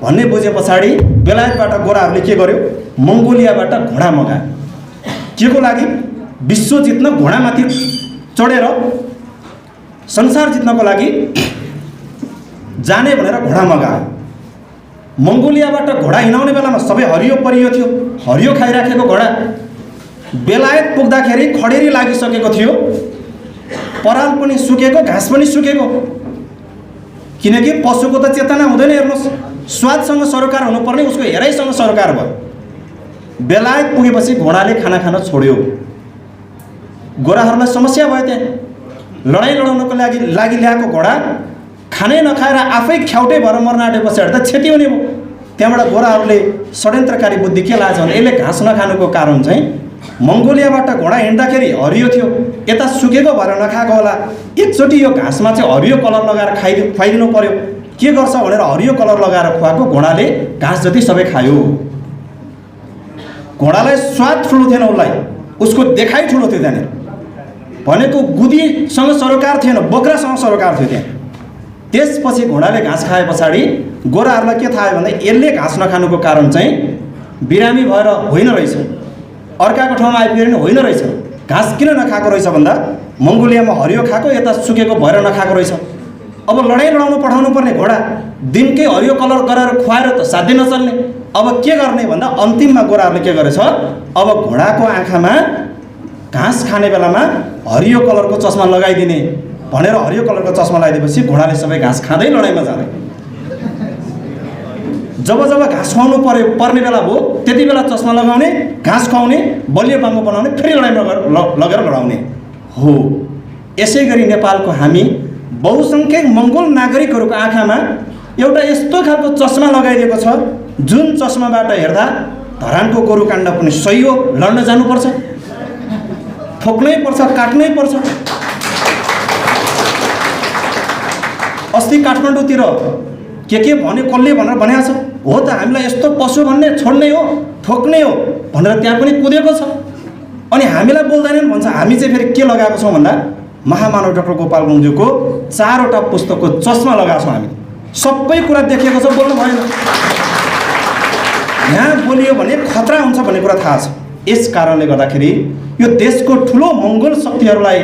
भन्ने बुझे पछाडि बेलायतबाट गोराहरूले के गर्यो, मङ्गोलियाबाट घोडा मगायो। के को लागि? विश्व जित्न घोडामाथि चढेर संसार जित्नको लागि जाने भनेर घोडा मगायो। मङ्गोलियाबाट घोडा हिँडाउने बेलामा सबै हरियो परियो थियो, हरियो खाइराखेको घोडा। बेलायत पुग्दाखेरि खडेरी लागिसकेको थियो, पराल पनि सुकेको, घाँस पनि सुकेको, किनकि पशुको त चेतना हुँदैन। हेर्नुहोस्, स्वादसँग सरोकार हुनुपर्ने उसको हेराइसँग सरोकार भयो। बेलायत पुगेपछि घोडाले खाना खान छोड्यो। गोराहरूलाई समस्या भयो, त्यहाँ लडाइँ लडाउनको लागि ल्याएको घोडा खानै नखाएर आफै ख्याउटै भएर मर्न आँटेपछि त क्षति हुने भयो। त्यहाँबाट गोराहरूले षड्यन्त्रकारी बुद्धि के लाग्छ भने यसले घाँस नखानुको कारण चाहिँ मङ्गोलियाबाट घोडा हिँड्दाखेरि हरियो थियो, यता सुकेको भएर नखाएको होला, एकचोटि यो घाँसमा चाहिँ हरियो कलर लगाएर खुवाइदिनु पर्यो। के गर्छ भनेर हरियो कलर लगाएर खुवाएको घोडाले घाँस जति सबै खायो। घोडालाई स्वाद ठुलो थिएन, उसको देखाइ ठुलो थियो। त्यहाँनिर भनेको गुदीसँग सरोकार थिएन, बोक्रासँग सरोकार थियो त्यहाँ। त्यसपछि घोडाले घाँस खाए पछाडि गोराहरूलाई के थाहा भन्दा यसले घाँस नखानुको कारण चाहिँ बिरामी भएर होइन रहेछ, अर्काको ठाउँमा आइपुगेर होइन रहेछ। घाँस किन नखाएको रहेछ भन्दा मङ्गोलियामा हरियो खाएको यता सुकेको भएर नखाएको रहेछ। अब लडाइँ लडाउनु पठाउनु पर्ने घोडा दिनकै हरियो कलर गराएर खुवाएर त साध्य नचल्ने। अब के गर्ने भन्दा अन्तिममा गोराहरूले के गरेछ, अब घोडाको आँखामा घाँस खाने बेलामा हरियो कलरको चस्मा लगाइदिने भनेर हरियो कलरको चस्मा लगाइदिएपछि घोडाले सबै घाँस खाँदै लडाइँमा जाने। जब जब घाँस खुवाउनु पर्ने बेला भयो त्यति बेला चस्मा लगाउने, घाँस खुवाउने, बलियो बाङ्गो बनाउने, फेरि लडाइँमा लगेर लडाउने हो। यसै गरी नेपालको हामी बहुसङ्ख्यक मङ्गोल नागरिकहरूको आँखामा एउटा यस्तो खालको चस्मा लगाइदिएको छ जुन चस्माबाट हेर्दा धरानको गोरुकाण्ड पनि सही हो, लड्न जानुपर्छ, ठोक्नै पर्छ, काट्नै पर्छ। अस्ति काठमाडौँतिर के भन्यो कसले भनेर भनेको छ, हो त हामीलाई यस्तो पशु भन्ने छोड्नै हो, ठोक्नै हो भनेर त्यहाँ पनि कुदेको छ। अनि हामीलाई बोल्दैनन् भन्छ। हामी चाहिँ फेरि के लगाएको छौँ भन्दा महामानव डाक्टर गोपाल गुरुङज्यूको 4वटा पुस्तकको चस्मा लगाएको छौँ। हामी सबै कुरा देखेको छ, बोल्नु भएन। यहाँ बोलियो भने खतरा हुन्छ भन्ने कुरा थाहा छ। यस कारणले गर्दाखेरि यो देशको ठुलो मङ्गोल शक्तिहरूलाई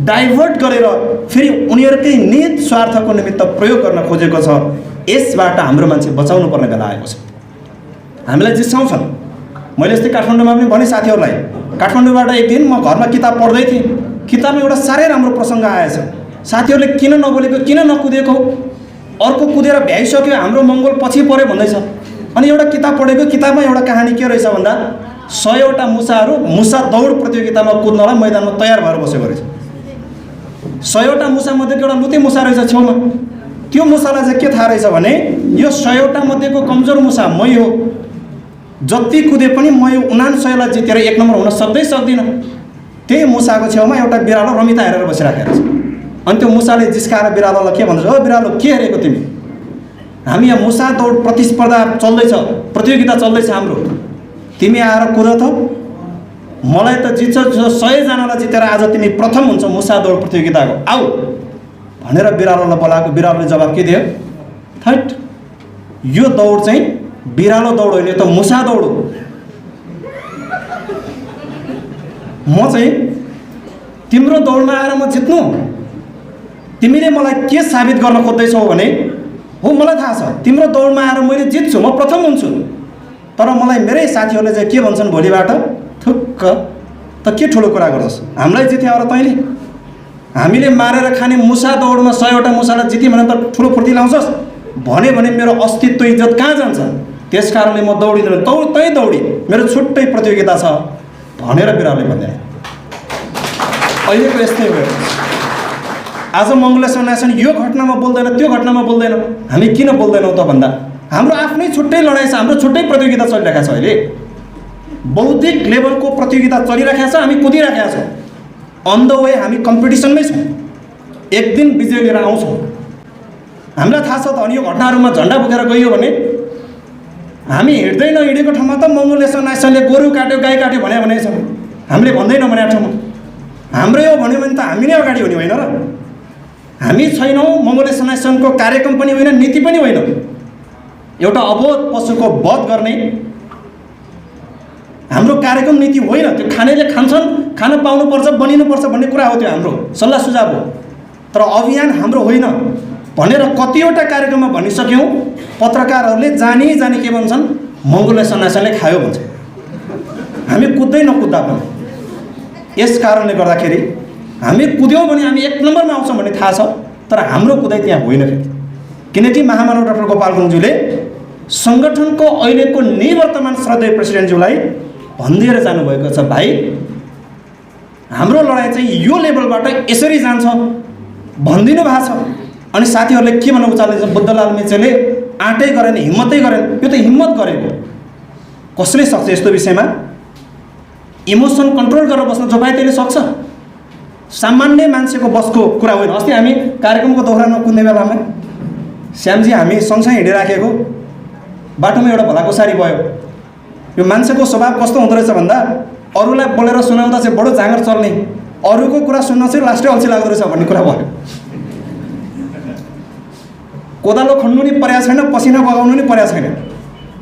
डाइभर्ट गरेर फेरि उनीहरूकै निहित स्वार्थको निमित्त प्रयोग गर्न खोजेको छ। यसबाट हाम्रो मान्छे बचाउनु पर्ने बेला आएको छ। हामीलाई जिस्काउँछन्। मैले यस्तै काठमाडौँमा पनि भने साथीहरूलाई, काठमाडौँबाट एक दिन म घरमा किताब पढ्दै थिएँ, किताबमा एउटा साह्रै राम्रो प्रसङ्ग आएछ। साथीहरूले किन नबोलेको, किन नकुदेको, अर्को कुदेर भ्याइसक्यो, हाम्रो मङ्गोल पछि पऱ्यो भन्दैछ। अनि एउटा किताब पढेको, किताबमा एउटा कहानी के रहेछ भन्दा 100वटा मुसाहरू मुसा दौड प्रतियोगितामा कुद्नलाई मैदानमा तयार भएर बसेको रहेछ। 100वटा मुसा मध्येको एउटा लुते मुसा रहेछ छेउमा। त्यो मुसालाई चाहिँ के थाहा रहेछ भने यो 100वटा मध्येको कमजोर मुसा मै हो, जति कुदे पनि म यो 99लाई जितेर 1 नम्बर हुन सक्दिनँ। त्यही मुसाको छेउमा एउटा बिरालो रमिता हेरेर बसिराखेको छ। अनि त्यो मुसाले जिस्काएर बिरालोलाई के भन्छ, ओ बिरालो के हेरेको तिमी, हामी यहाँ मुसा दौड प्रतिस्पर्धा चल्दैछ, प्रतियोगिता चल्दैछ हाम्रो, तिमी आएर कुद त, मलाई त जित्छ 100जनालाई जितेर आज तिमी प्रथम हुन्छ मुसा दौड प्रतियोगिताको, आऊ भनेर बिरालोलाई बोलाएको। बिरालोले जवाब के दियो, थैट यो दौड चाहिँ बिरालो दौड होइन, यो त मुसा दौड हो। म चाहिँ तिम्रो दौडमा आएर म जित्नु, तिमीले मलाई के साबित गर्न खोज्दैछौ भने, हो मलाई थाहा छ तिम्रो दौडमा आएर मैले जित्छु, म प्रथम हुन्छु, तर मलाई मेरै साथीहरूले चाहिँ के भन्छन् भोलिबाट, थुक्क त के ठुलो कुरा गर्छस्, हामीलाई जित्यो र तैँले, हामीले मारेर खाने मुसा दौडमा 100वटा मुसालाई जित्यो भने त ठुलो फुर्ती लाउँछस् भने मेरो अस्तित्व इज्जत कहाँ जान्छ। त्यस कारणले म दौडिँदैन, तै दौडी, मेरो छुट्टै प्रतियोगिता छ भनेर बिरालोले भन्दै। अहिलेको यस्तै भयो। आज मङ्गोल सेना यो घटनामा बोल्दैन, त्यो घटनामा बोल्दैन। हामी किन बोल्दैनौँ त भन्दा हाम्रो आफ्नै छुट्टै लडाइँ छ, हाम्रो छुट्टै प्रतियोगिता चलिरहेको छ। अहिले बौद्धिक लेभलको प्रतियोगिता चलिरहेको छ, हामी कुदिरहेका छौँ। अन द वे हामी कम्पिटिसनमै छौँ, एक दिन विजय लिएर आउँछौँ। हामीलाई थाहा छ त। अनि यो घटनाहरूमा झन्डा बोकेर गइयो भने हामी हिँड्दै नहिँडेको ठाउँमा त मङ्गोल नेसनले गोरु काट्यो, गाई काट्यो भनेको छ, हामीले भन्दैनौँ भने ठाउँमा हाम्रो यो भन्यो भने त हामी नै अगाडि हुने होइन र। हामी छैनौँ, मङ्गोल नेसनको कार्यक्रम पनि होइन, नीति पनि होइन। एउटा अबोध पशुको वध गर्ने हाम्रो कार्यक्रम नीति होइन। त्यो खानेले खान्छन्, खान पाउनुपर्छ, बनिनुपर्छ भन्ने कुरा हो, त्यो हाम्रो सल्लाह सुझाव हो। तर अभियान हाम्रो होइन भनेर कतिवटा कार्यक्रममा भनिसक्यौँ। पत्रकारहरूले जानी के भन्छन्, मङ्गोल नेसनले खायो भन्छ। हामी कुद्दै नकुद्दा पनि यस कारणले गर्दाखेरि हामी कुद्यौँ भने हामी 1 नम्बरमा आउँछौँ भन्ने थाहा छ, तर हाम्रो कुदाइ त्यहाँ होइन। किनकि महामानव डाक्टर गोपाल गुरुङज्यूले सङ्गठनको अहिलेको निवर्तमान श्रद्धेय प्रेसिडेन्टज्यूलाई भनिदिएर जानुभएको छ, भाइ हाम्रो लडाइँ चाहिँ यो लेभलबाट यसरी जान्छ भनिदिनु भएको छ। अनि साथीहरूले के भन्न उचाल्दैछ, बुद्धलाल मेचेले आँटै गरेन, हिम्मतै गरेन। यो त हिम्मत गरेको, कसले सक्छ यस्तो विषयमा? इमोसन कन्ट्रोल गरेर बस्न जो पाए त्यसले सक्छ, सामान्य मान्छेको बसको कुरा होइन। अस्ति हामी कार्यक्रमको दोहोरामा कुद्ने बेलामा श्यामजी हामी सँगसँगै हिँडिराखेको बाटोमा एउटा भलाकुसारी भयो। यो मान्छेको स्वभाव कस्तो हुँदो रहेछ भन्दा अरूलाई बोलेर सुनाउँदा चाहिँ बडो जाँगर चल्ने, अरूको कुरा सुन्न चाहिँ लास्टै अल्छी लाग्दो रहेछ भन्ने कुरा भयो। कोदालो खन्नु नि परेको छैन, पसिना बगाउनु नि परेको छैन,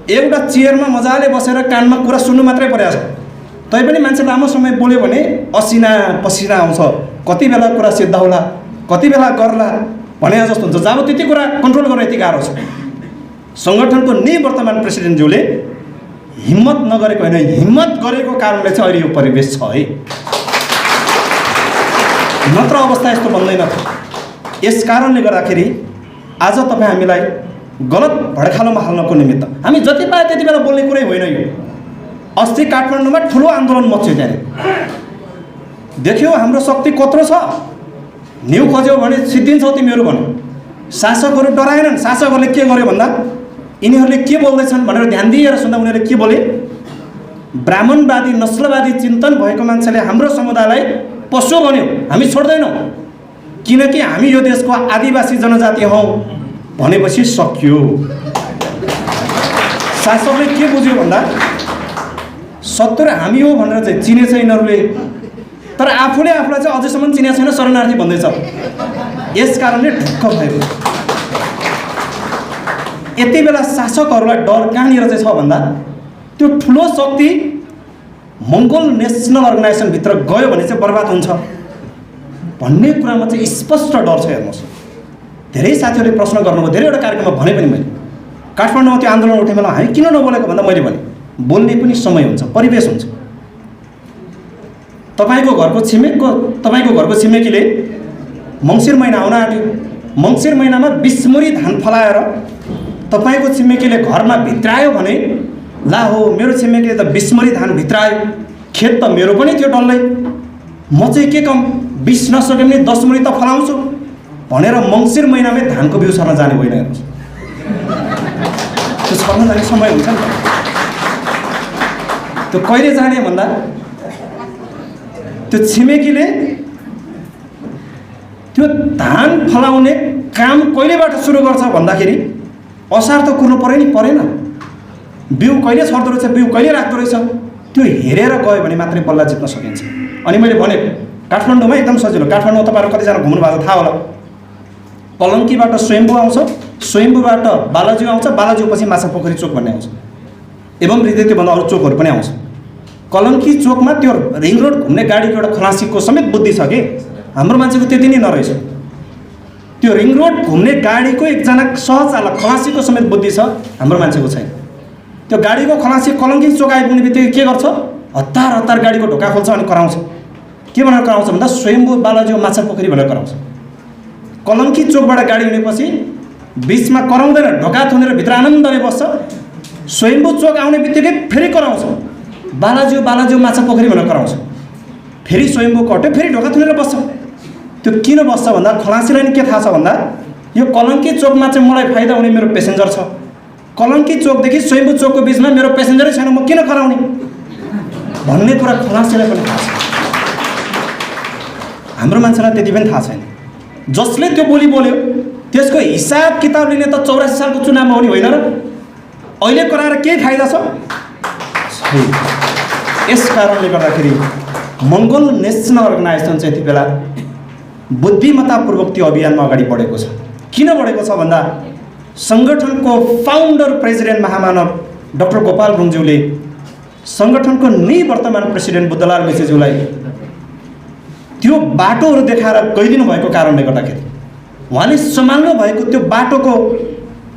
एउटा चेयरमा मजाले बसेर कानमा कुरा सुन्नु मात्रै परेको छ। तैपनि मान्छे लामो समय बोल्यो भने असिना पसिना आउँछ कति बेला कुरा सिद्ध होला, कति बेला गर्ला भने जस्तो हुन्छ। जब त्यति कुरा कन्ट्रोल गर्न यति गाह्रो छ। सङ्गठनको निवर्तमान प्रेसिडेन्टज्यूले हिम्मत नगरेको होइन, हिम्मत गरेको कारणले चाहिँ अहिले यो परिवेश छ है, नत्र अवस्था यस्तो बन्दैन थियो। यस कारणले गर्दाखेरि आज तपाईँ हामीलाई गलत भड्खालोमा हाल्नको निमित्त हामी जति पाए त्यति बेला बोल्ने कुरै होइन यो। अस्ति काठमाडौँमा ठुलो आन्दोलन मच्यो, त्यहाँनिर देख्यो हाम्रो शक्ति कत्रो छ, न्यु खोज्यो भने सिद्धिन्छौ तिमीहरू भन्यो। शासकहरू डराएनन्। शासकहरूले के गर्यो भन्दा यिनीहरूले के बोल्दैछन् भनेर ध्यान दिएर सुन्दा उनीहरूले के बोले, ब्राह्मणवादी नस्लवादी चिन्तन भएको मान्छेले हाम्रो समुदायलाई पशु भन्यो, हामी छोड्दैनौँ किनकि हामी यो देशको आदिवासी जनजाति हौँ भनेपछि सकियो। शासकले के बुझ्यो भन्दा सत्तर हामी हो भनेर चाहिँ चिनेछ यिनीहरूले, तर आफूले आफूलाई चाहिँ अझैसम्म चिनेको छैन, शरणार्थी भन्दैछ। यस कारणले ढुक्क भयो। यति बेला शासकहरूलाई डर कहाँनिर चाहिँ छ भन्दा त्यो ठुलो शक्ति मङ्गोल नेसनल अर्गनाइजेसनभित्र गयो भने चाहिँ बर्बाद हुन्छ भन्ने कुरामा चाहिँ स्पष्ट डर छ। हेर्नुहोस्, धेरै साथीहरूले प्रश्न गर्नुभयो, धेरैवटा कार्यक्रममा भने पनि मैले काठमाडौँमा त्यो आन्दोलन उठे बेला हामी किन नबोलेको भन्दा मैले भने बोल्ने पनि समय हुन्छ, परिवेश हुन्छ। तपाईँको घरको छिमेकीले मङ्सिर महिना आउन आँट्यो, मङ्सिर महिनामा 20 मुरी धान फलाएर तपाईँको छिमेकीले घरमा भित्रायो भने ला हो मेरो छिमेकीले त 20 मुरी धान भित्रायो, खेत त मेरो पनि थियो डल्लै, म चाहिँ के कम 20 नसके पनि 10 मुरी त फलाउँछु भनेर मङ्सिर महिनामै धानको बिउ छर्न जाने होइन। हेर्नुहोस्, त्यो छर्न जाने समय हुन्छ नि त। त्यो कहिले जाने भन्दा त्यो छिमेकीले त्यो धान फलाउने काम कहिलेबाट सुरु गर्छ भन्दाखेरि असार त कुर्नु पऱ्यो नि, परेन। बिउ कहिले छर्दो रहेछ, बिउ कहिले राख्दो रहेछ, त्यो हेरेर गयो भने मात्रै बल्ल जित्न सकिन्छ। अनि मैले भनेको काठमाडौँमा एकदम सजिलो। काठमाडौँ तपाईँहरू कतिजना घुम्नु भएको थाहा होला। कलङ्कीबाट स्वयम्भू आउँछ, स्वयम्भूबाट बालाज्यू आउँछ, बालाज्यू पछि माछापोखरी चोक भन्ने आउँछ, एवं रीति त्योभन्दा अरू चोकहरू पनि आउँछ। कलङ्की चोकमा त्यो रिङ रोड घुम्ने गाडीको एउटा खलासीको समेत बुद्धि छ कि हाम्रो मान्छेको त्यति नै नरहेछ। त्यो रिङ रोड घुम्ने गाडीको एकजना सहचालक खलासीको समेत बुद्धि छ, हाम्रो मान्छेको छैन। त्यो गाडीको खलासी कलङ्की चोक आइपुग्ने बित्तिकै के गर्छ, हतार हतार गाडीको ढोका खोल्छ अनि कराउँछ। के भनेर कराउँछ भन्दा स्वयम्भू बालाज्यू माछापोखरी भनेर कराउँछ। कलङ्की चोकबाट गाडी हिँडेपछि बिचमा कराउँदैन, ढोका थुनेर भित्र आनन्दले बस्छ। स्वयम्भू चोक आउने बित्तिकै फेरि कराउँछ, बालाज्यू बालाज्यू माछापोखरी भनेर कराउँछ। फेरि स्वयम्भू कट्यो, फेरि ढोका थुनेर बस्छ। त्यो किन बस्छ भन्दा खलासीलाई नि के थाहा छ भन्दा यो कलङ्की चोकमा चाहिँ मलाई फाइदा हुने मेरो पेसेन्जर छ, कलङ्की चोकदेखि स्वयम्भू चोकको बिचमा मेरो पेसेन्जरै छैन, म किन कराउने भन्ने कुरा खलासीलाई पनि थाहा छ। हाम्रो मान्छेलाई त्यति पनि थाहा छैन। जसले त्यो बोली बोल्यो त्यसको हिसाब किताब लिने त 84 सालको चुनावमा हुने होइन र अहिले कराएर केही फाइदा छ? यस कारणले गर्दाखेरि मङ्गोल नेसनल अर्गनाइजेसन चाहिँ यति बेला बुद्धिमत्तापूर्वक त्यो अभियानमा अगाडि बढेको छ। किन बढेको छ भन्दा सङ्गठनको फाउन्डर प्रेसिडेन्ट महामानव डाक्टर गोपाल गुरुङज्यूले सङ्गठनको निवर्तमान प्रेसिडेन्ट बुद्धलाल मेसेज्यूलाई त्यो बाटोहरू देखाएर गइदिनु भएको कारणले गर्दाखेरि उहाँले सम्हाल्नु भएको त्यो बाटोको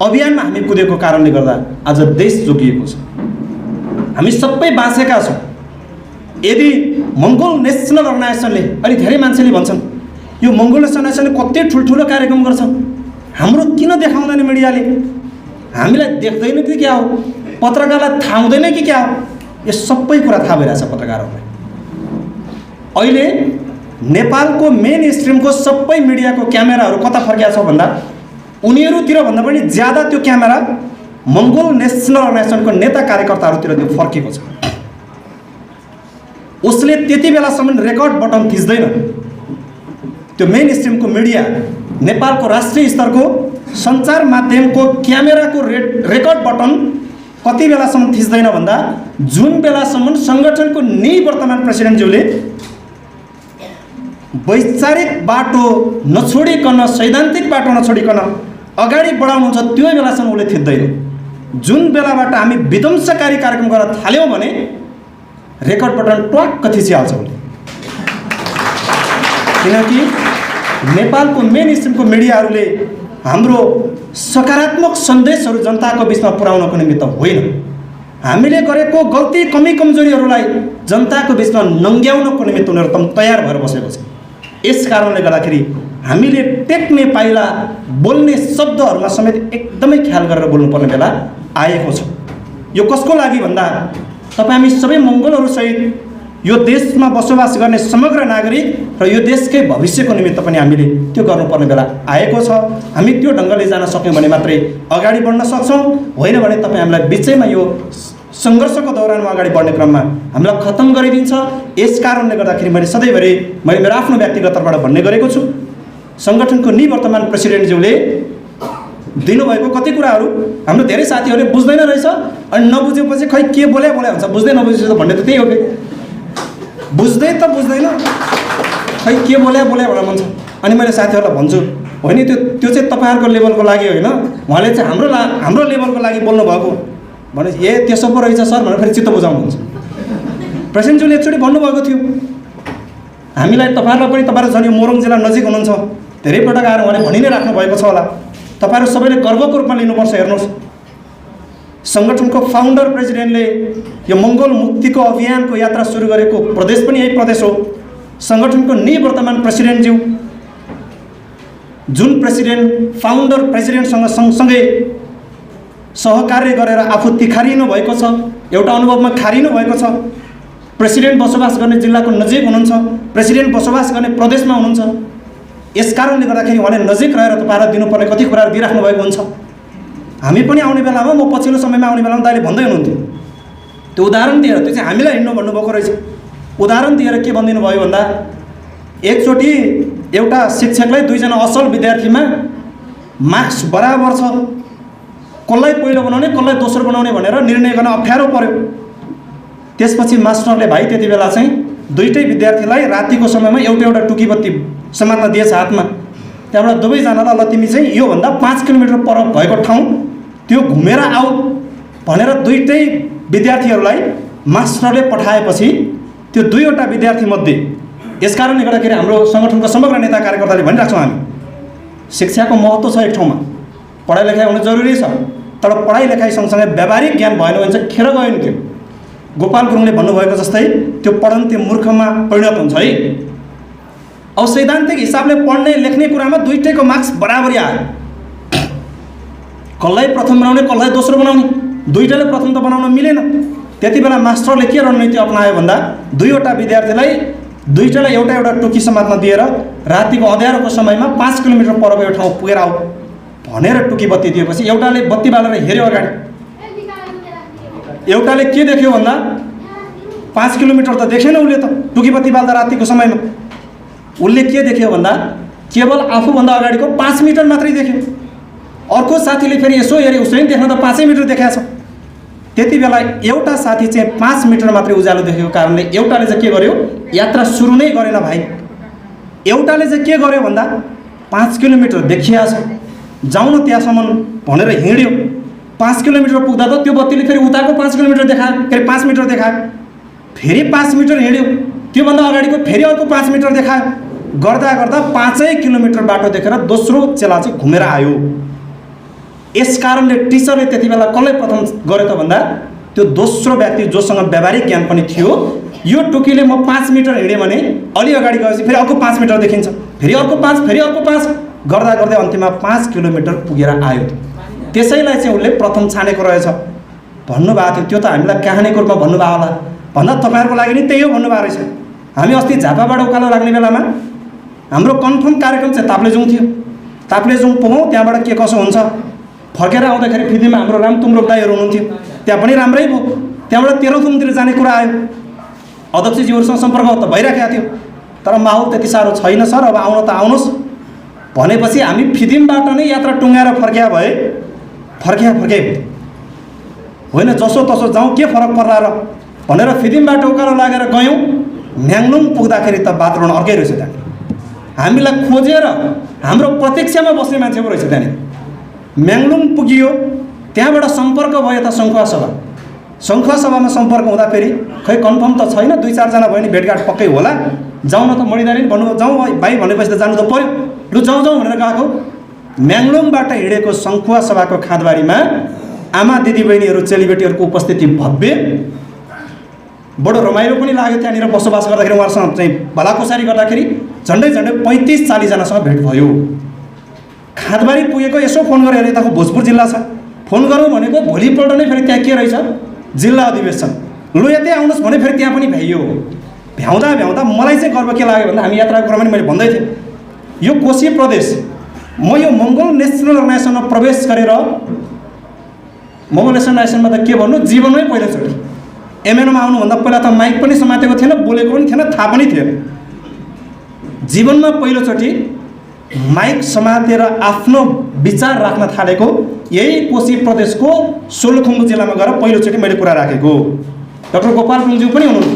अभियानमा हामी कुदेको कारणले गर्दा आज देश जोगिएको छ। हामी सबै बाँचेका छौँ। यदि मङ्गोल नेसनल अर्गनाइजेसनले अहिले धेरै मान्छेले भन्छन् यो मङ्गोल नेसनल अर्गनाइजेसनले कति ठुल्ठुलो कार्यक्रम गर्छ, हाम्रो किन देखाउँदैन मिडियाले, हामीलाई देख्दैन कि क्या हो, पत्रकारलाई थाहा हुँदैन कि क्या हो? यो सबै कुरा थाहा भइरहेछ पत्रकारहरूलाई। अहिले नेपालको मेन स्ट्रिमको सबै मिडियाको क्यामेराहरू कता फर्किया छ भन्दा उनीहरूतिर भन्दा पनि ज्यादा त्यो क्यामेरा मङ्गोल नेसनल अर्गनाइजेसनको नेता कार्यकर्ताहरूतिर त्यो फर्केको छ। उसले त्यति बेलासम्म रेकर्ड बटन थिच्दैन। त्यो मेन स्ट्रिमको मिडिया नेपालको राष्ट्रिय स्तरको सञ्चार माध्यमको क्यामेराको रेकर्ड बटन कति बेलासम्म थिच्दैन भन्दा जुन बेलासम्म सङ्गठनको निवर्तमान प्रेसिडेन्टज्यूले वैचारिक बाटो नछोडिकन, सैद्धान्तिक बाटो नछोडिकन अगाडि बढाउनुहुन्छ त्यो बेलासम्म उसले थिच्दैन। जुन बेलाबाट हामी विध्वंसकारी कार्यक्रम गर्न थाल्यौँ भने रेकर्ड बटन ट्वाक्क थिचिहाल्छ उसले। किनकि नेपालको मेन स्ट्रिमको मिडियाहरूले हाम्रो सकारात्मक सन्देशहरू जनताको बिचमा पुर्याउनको निमित्त होइन, हामीले गरेको गल्ती कमी कमजोरीहरूलाई जनताको बिचमा नङ्ग्याउनको निमित्त उनीहरू एकदम तयार भएर बसेको छ। यस कारणले गर्दाखेरि हामीले टेक्ने पाइला बोल्ने शब्दहरूमा समेत एकदमै ख्याल गरेर बोल्नुपर्ने बेला आएको छ। यो कसको लागि भन्दा तपाईँ हामी सबै मङ्गोलहरूसहित यो देशमा बसोबास गर्ने समग्र नागरिक र यो देशकै भविष्यको निमित्त पनि हामीले त्यो गर्नुपर्ने बेला आएको छ। हामी त्यो ढङ्गले जान सक्यौँ भने मात्रै अगाडि बढ्न सक्छौँ, होइन भने तपाईँ हामीलाई बिचैमा यो सङ्घर्षको दौरानमा अगाडि बढ्ने क्रममा हामीलाई खत्तम गरिदिन्छ। यस कारणले गर्दाखेरि मैले सधैँभरि मेरो आफ्नो व्यक्तिगत तर्फबाट भन्ने गरेको छु, सङ्गठनको निवर्तमान प्रेसिडेन्टज्यूले दिनुभएको कति कुराहरू हाम्रो धेरै साथीहरूले बुझ्दैन रहेछ, अनि नबुझेपछि खै के बोल्या हुन्छ, बुझ्दै नबुझेपछि त भन्ने त त्यही हो कि बुझ्दै त बुझ्दैन खै के बोल्या भनेर भन्छ। अनि मैले साथीहरूलाई भन्छु होइन त्यो चाहिँ तपाईँहरूको लेभलको लागि होइन, उहाँले चाहिँ हाम्रो लेभलको लागि बोल्नु भएको भने ए त्यसो पो रहेछ सर भनेर फेरि चित्त बुझाउनुहुन्छ। प्रेसिडेन्टज्यूले एकचोटि भन्नुभएको थियो हामीलाई, तपाईँहरूलाई पनि तपाईँहरू झन् यो मोरङ जिल्ला नजिक हुनुहुन्छ, धेरै पटक आएर उहाँले भनि नै राख्नु भएको छ होला, तपाईँहरू सबैले गर्वको रूपमा लिनुपर्छ। हेर्नुहोस्, सङ्गठनको फाउन्डर प्रेसिडेन्टले यो मङ्गोल मुक्तिको अभियानको यात्रा सुरु गरेको प्रदेश पनि यही प्रदेश हो। सङ्गठनको निवर्तमान प्रेसिडेन्टज्यू जुन प्रेसिडेन्ट फाउन्डर प्रेसिडेन्टसँग सँगसँगै सहकार्य गरेर आफू तिखारिनु भएको छ, एउटा अनुभवमा खारिनु भएको छ। प्रेसिडेन्ट बसोबास गर्ने जिल्लाको नजिक हुनुहुन्छ, प्रेसिडेन्ट बसोबास गर्ने प्रदेशमा हुनुहुन्छ। यस कारणले गर्दाखेरि उहाँले नजिक रहेर तपाईँहरूलाई दिनुपर्ने कति कुराहरू दिइराख्नु भएको हुन्छ। हामी पनि आउने बेलामा, म पछिल्लो समयमा आउने बेलामा दाइले भन्दै हुनुहुन्थ्यो, त्यो उदाहरण दिएर त्यो चाहिँ हामीलाई हिँड्नु भन्नुभएको रहेछ। उदाहरण दिएर के भनिदिनु भयो भन्दा एकचोटि एउटा शिक्षकलाई दुईजना असल विद्यार्थीमा मार्क्स बराबर छ, कसलाई पहिलो बनाउने कसलाई दोस्रो बनाउने भनेर निर्णय गर्न अप्ठ्यारो पर्यो। त्यसपछि मास्टरले भाइ त्यति बेला चाहिँ दुईटै विद्यार्थीलाई रातिको समयमा एउटा टुकी बत्ती समात्न दिएछ हातमा। त्यहाँबाट दुवैजनालाई ल तिमी चाहिँ योभन्दा 5 किलोमिटर पर भएको ठाउँ त्यो घुमेर आऊ भनेर दुईटै विद्यार्थीहरूलाई मास्टरले पठाएपछि त्यो दुईवटा विद्यार्थीमध्ये, यस कारणले गर्दाखेरि हाम्रो सङ्गठनको समग्र नेता कार्यकर्ताले भनिराख्छौँ हामी, शिक्षाको महत्त्व छ एक ठाउँमा, पढाइ लेखाइ हुनु जरुरी छ, तर पढाइ लेखाइ सँगसँगै व्यावहारिक ज्ञान भएन भने चाहिँ खेर गयो नि। त्यो गोपाल गुरुङले भन्नुभएको जस्तै त्यो पढन्ते मूर्खमा परिणत हुन्छ है। अब सैद्धान्तिक हिसाबले पढ्ने लेख्ने कुरामा दुईटैको मार्क्स बराबरी आयो, कसलाई प्रथम बनाउने कसलाई दोस्रो बनाउने, दुईटाले प्रथम त बनाउन मिलेन। त्यति बेला मास्टरले के रणनीति अपनायो भन्दा दुईवटा विद्यार्थीलाई दुईटालाई एउटा टुकी समात्न दिएर रातिको अँध्यारोको समयमा 5 किलोमिटर परको यो ठाउँ पुगेर आऊ भनेर टुकी बत्ती दिएपछि एउटाले बत्ती बालेर हेऱ्यो अगाडि, एउटाले के देख्यो भन्दा 5 किलोमिटर त देखेन उसले त टुकी बत्ती बाल्दा रातिको समयमा। उसले के देख्यो भन्दा केवल आफूभन्दा अगाडिको 5 मिटर मात्रै देख्यो। अर्को साथीले फेरि यसो हेऱ्यो, उसले देख्न त 5 मिटर देखाएको छ। त्यति बेला एउटा साथी चाहिँ 5 मिटर मात्रै उज्यालो देखेको कारणले एउटाले चाहिँ के गर्यो, यात्रा सुरु नै गरेन भाइ। एउटाले चाहिँ के गर्यो भन्दा 5 किलोमिटर देखिया छ, जाउँ न त्यहाँसम्म भनेर हिँड्यो। 5 किलोमिटर पुग्दा त त्यो बत्तीले फेरि उताको 5 किलोमिटर देखायो, फेरि 5 मिटर देखायो, फेरि 5 मिटर हिँड्यो, त्योभन्दा अगाडिको फेरि अर्को 5 मिटर देखायो। गर्दा गर्दा 5 किलोमिटर बाटो देखेर दोस्रो चेला चाहिँ घुमेर आयो। यस कारणले टिचरले त्यति बेला कसलाई प्रथम गर्यो त भन्दा त्यो दोस्रो व्यक्ति जोसँग व्यावहारिक ज्ञान पनि थियो। यो टुकीले म 5 मिटर हिँडेँ भने अलि अगाडि गएपछि फेरि अर्को 5 मिटर देखिन्छ, फेरि अर्को 5, फेरि अर्को 5, गर्दा गर्दै अन्तिममा 5 किलोमिटर पुगेर आयो। त्यसैलाई चाहिँ उसले प्रथम छानेको रहेछ भन्नुभएको थियो। त्यो त हामीलाई कहानीको रूपमा भन्नुभयो होला, भन्दा तपाईँहरूको लागि नि त्यही हो भन्नुभएको रहेछ। हामी अस्ति झापाबाट उकालो लाग्ने बेलामा हाम्रो कन्फर्म कार्यक्रम चाहिँ ताप्लेजुङ थियो। ताप्लेजुङ पुगौँ, त्यहाँबाट के कसो हुन्छ, फर्केर आउँदाखेरि फिदीमा हाम्रो रामतुङ्ग्रो दाईहरू हुनुहुन्थ्यो, त्यहाँ पनि राम्रै भयो। त्यहाँबाट तेह्रथुमतिर जाने कुरा आयो, अध्यक्षज्यूहरूसँग सम्पर्क त भइराखेको थियो, तर माहौल त्यति साह्रो छैन सर, अब आउन त आउनुहोस् भनेपछि हामी फिदिमबाट नै यात्रा टुङ्गाएर फर्किया होइन, जसो तसो जाउँ के फरक पर्ला र भनेर फिदिमबाट उकालो लागेर गयौँ। म्याङ्लुङ पुग्दाखेरि त वातावरण अर्कै रहेछ। त्यहाँ हामीलाई खोजेर हाम्रो प्रतीक्षामा बस्ने मान्छे पो रहेछ। त्यहाँनिर म्याङ्लुङ पुगियो, त्यहाँबाट सम्पर्क भयो यता सङ्खुवा सभामा सम्पर्क हुँदा फेरि खै कन्फर्म त छैन, 2-4 जना भयो नि भेटघाट पक्कै होला जाउँ न त मणिधारी भन्नुभयो, जाउँ भाइ भनेपछि त जानु त पर्यो, लु जाउँ जाउँ भनेर गएको। म्याङ्लोङबाट हिँडेको सङ्खुवा सभाको खाँदबारीमा आमा दिदीबहिनीहरू चेलीबेटीहरूको उपस्थिति भव्य, बडो रमाइलो पनि लाग्यो। त्यहाँनिर बसोबास गर्दाखेरि उहाँहरूसँग चाहिँ भलाकुसारी गर्दाखेरि झन्डै 35-40 जनासँग भेट भयो। खाँदबारी पुगेको यसो फोन गरेर यताको भोजपुर जिल्ला छ, फोन गरौँ भनेको भोलिपल्ट नै फेरि त्यहाँ के रहेछ जिल्ला अधिवेशन, लु यतै आउनुहोस् भने फेरि त्यहाँ पनि भ्याइयो। भ्याउँदा मलाई चाहिँ गर्व के लाग्यो भन्दा हामी यात्राको क्रममा मैले भन्दै थिएँ, यो कोशी प्रदेश म यो मङ्गोल नेसनल अर्गनाइजेसनमा प्रवेश गरेर, मङ्गोल नेसनल अर्गनाइजेसनमा त के भन्नु जीवनमै पहिलोचोटि एमएनमा आउनुभन्दा पहिला त माइक पनि समातेको थिएन, बोलेको पनि थिएन, थाहा पनि थिएन। जीवनमा पहिलोचोटि माइक समातेर आफ्नो विचार राख्न थालेको यही कोशी प्रदेशको सोलुखुम्बु जिल्लामा गएर पहिलोचोटि मैले कुरा राखेको। डाक्टर गोपाल गुरुङज्यू पनि हुनुहुन्छ।